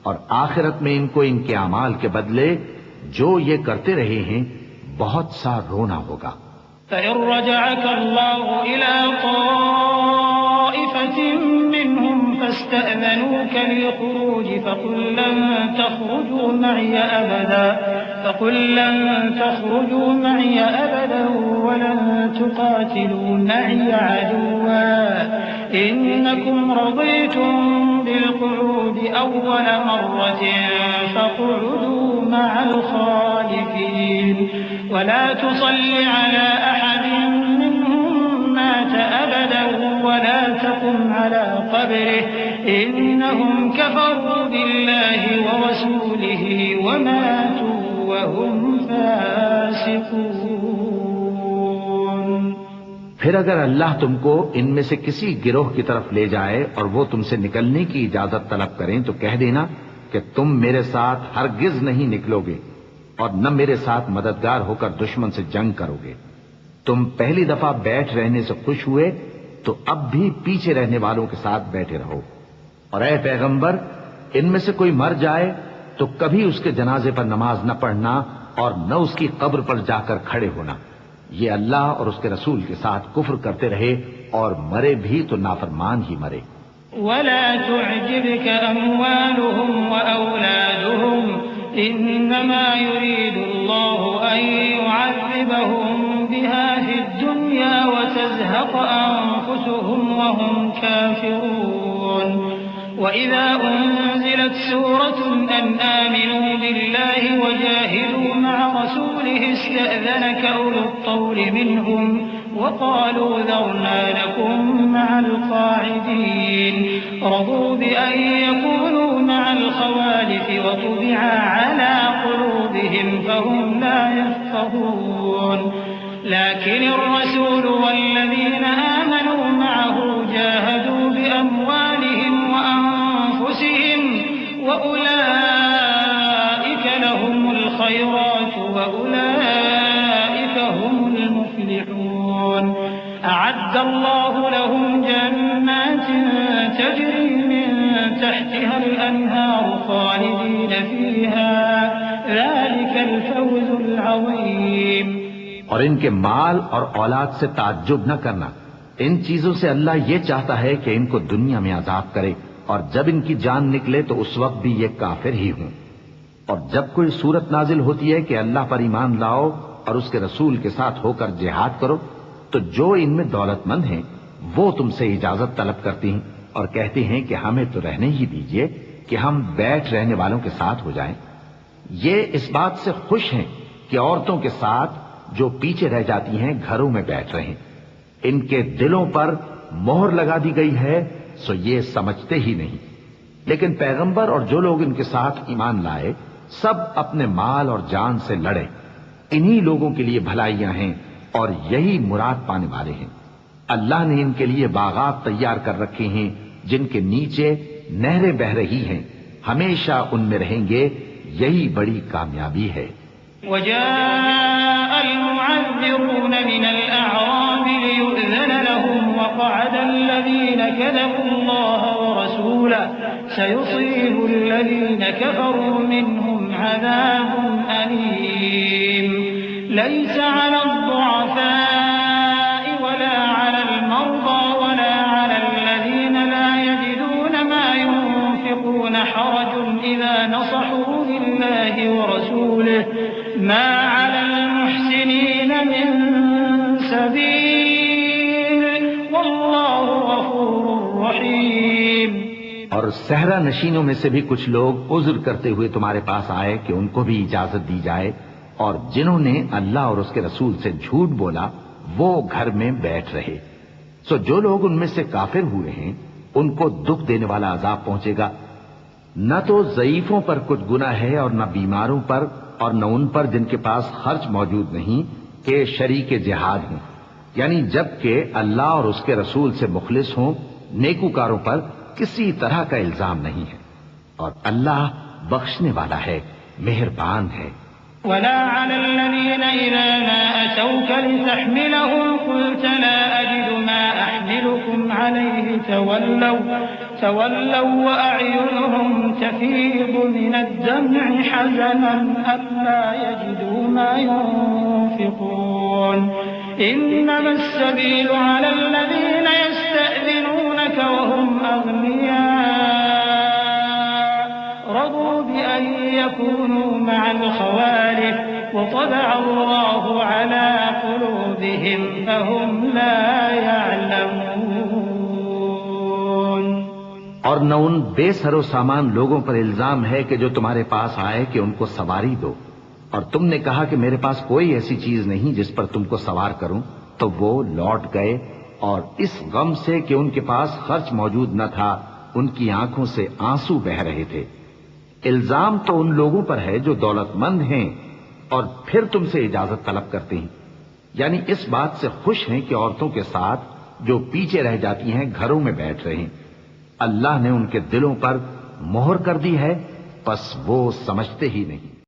اور آخرت میں ان کو ان کے اعمال کے بدلے جو یہ کرتے رہے ہیں بہت سا رونا ہوگا۔ فإن رجعك الله إلى طائفة منهم فاستأذنوك للخروج فقل لن تخرجوا معي أبدا ولن تقاتلوا معي عدوا إنكم رضيتم بالقعود أول مرة فاقعدوا مع الخالفين ولا تصل على أحد منهم مات أبدا ولا تقم على قبره إنهم كفروا بالله ورسوله وماتوا وهم فاسقون۔ پھر اگر اللہ تم کو ان میں سے کسی گروہ کی طرف لے جائے اور وہ تم سے نکلنے کی اجازت طلب کریں تو کہہ دینا کہ تم میرے ساتھ ہرگز نہیں نکلو گے اور نہ میرے ساتھ مددگار ہو کر دشمن سے جنگ کرو گے۔ تم پہلی دفعہ بیٹھ رہنے سے خوش ہوئے تو اب بھی پیچھے رہنے والوں کے ساتھ بیٹھے رہو، اور اے پیغمبر ان میں سے کوئی مر جائے تو کبھی اس کے جنازے پر نماز نہ پڑھنا اور نہ اس کی قبر پر جا کر کھڑے ہونا۔ یہ اللہ اور اس کے رسول کے ساتھ کفر کرتے رہے اور مرے بھی تو نافرمان ہی مرے۔ ولا تعجبك أموالهم وأولادهم إنما يريد الله أن يعذبهم بها في الدنيا وتزهق أنفسهم وهم كافرون وإذا أنزلت سورة أن آمنوا بالله وجاهدوا مع رسوله استأذنك أولو الطول منهم وقالوا ذرنا لكم مع القاعدين رضوا بأن يكونوا مع الخوالف وطبع على قلوبهم فهم لا يفقهون لكن الرسول والذين آمنوا معه جاهدوا بأموالهم وأنفسهم وأولئك لهم الخيرات وأولئك هم المفلحون أعد الله لهم جنات تجري من تحتها الأنهار خالدين فيها ذلك الفوز العظيم۔ اور ان کے مال اور اولاد سے تعجب نہ کرنا، ان چیزوں سے اللہ یہ چاہتا ہے کہ ان کو دنیا میں عذاب کرے اور جب ان کی جان نکلے تو اس وقت بھی یہ کافر ہی ہوں۔ اور جب کوئی صورت نازل ہوتی ہے کہ اللہ پر ایمان لاؤ اور اس کے رسول کے ساتھ ہو کر جہاد کرو تو جو ان میں دولت مند ہیں وہ تم سے اجازت طلب کرتی ہیں اور کہتے ہیں کہ ہمیں تو رہنے ہی دیجئے کہ ہم بیٹھ رہنے والوں کے ساتھ ہو جائیں۔ یہ اس بات سے خوش ہیں کہ عورتوں کے ساتھ جو پیچھے رہ جاتی ہیں گھروں میں بیٹھ رہیں۔ ان کے دلوں پر مہر لگا دی گئی ہے سو یہ سمجھتے ہی نہیں۔ لیکن پیغمبر اور جو لوگ ان کے ساتھ ایمان لائے سب اپنے مال اور جان سے لڑے، انہی لوگوں کے لیے بھلائیاں ہیں اور یہی مراد پانے والے ہیں۔ اللہ نے ان کے لیے باغات تیار کر رکھے ہیں جن کے نیچے نہریں بہ رہی ہیں، ہمیشہ ان میں رہیں گے، یہی بڑی کامیابی ہے۔ وجاء المعذرون من الأعراب ليؤذن لهم وقعد الذين كذبوا الله ورسوله سيصيب الذين كفروا منهم عذاب أليم ليس على الضعفاء ولا على المرضى ولا على الذين لا يجدون ما ينفقون حرج إذا نصحوا لله ورسوله ما على المحسنين من اور صحرا نشینوں میں سے بھی کچھ لوگ عذر کرتے ہوئے تمہارے پاس آئے کہ ان کو بھی اجازت دی جائے، اور جنہوں نے اللہ اور اس کے رسول سے جھوٹ بولا وہ گھر میں بیٹھ رہے۔ سو جو لوگ ان میں سے کافر ہوئے ہیں ان کو دکھ دینے والا عذاب پہنچے گا۔ نہ تو ضعیفوں پر کچھ گناہ ہے اور نہ بیماروں پر اور نہ ان پر جن کے پاس خرچ موجود نہیں کہ شریک جہاد ہوں، یعنی جب کہ اللہ اور اس کے رسول سے مخلص ہوں، نیکوکاروں پر کسی طرح کا الزام نہیں ہے، اور اللہ بخشنے والا ہے، مہربان ہے۔ ولا على الذين إذا ما أتوك لتحملهم قلت لا أجد ما أحملكم عليه تولوا وأعينهم تفيض من الدمع حزنا ألا يجدوا ما ينفقون إنما السبيل على الذين يستأذنونك وهم أغنياء رضوا بأن يكونوا مع الخوالف وطبع الله على قلوبهم فهم لا يعلمون۔ اور نہ ان بے سر و سامان لوگوں پر الزام ہے کہ جو تمہارے پاس آئے کہ ان کو سواری دو، اور تم نے کہا کہ میرے پاس کوئی ایسی چیز نہیں جس پر تم کو سوار کروں، تو وہ لوٹ گئے، اور اس غم سے کہ ان کے پاس خرچ موجود نہ تھا ان کی آنکھوں سے آنسو بہہ رہے تھے۔ الزام تو ان لوگوں پر ہے جو دولت مند ہیں اور پھر تم سے اجازت طلب کرتے ہیں، یعنی اس بات سے خوش ہیں کہ عورتوں کے ساتھ جو پیچھے رہ جاتی ہیں گھروں میں بیٹھ رہے ہیں۔ اللہ نے ان کے دلوں پر مہر کر دی ہے، پس وہ سمجھتے ہی نہیں۔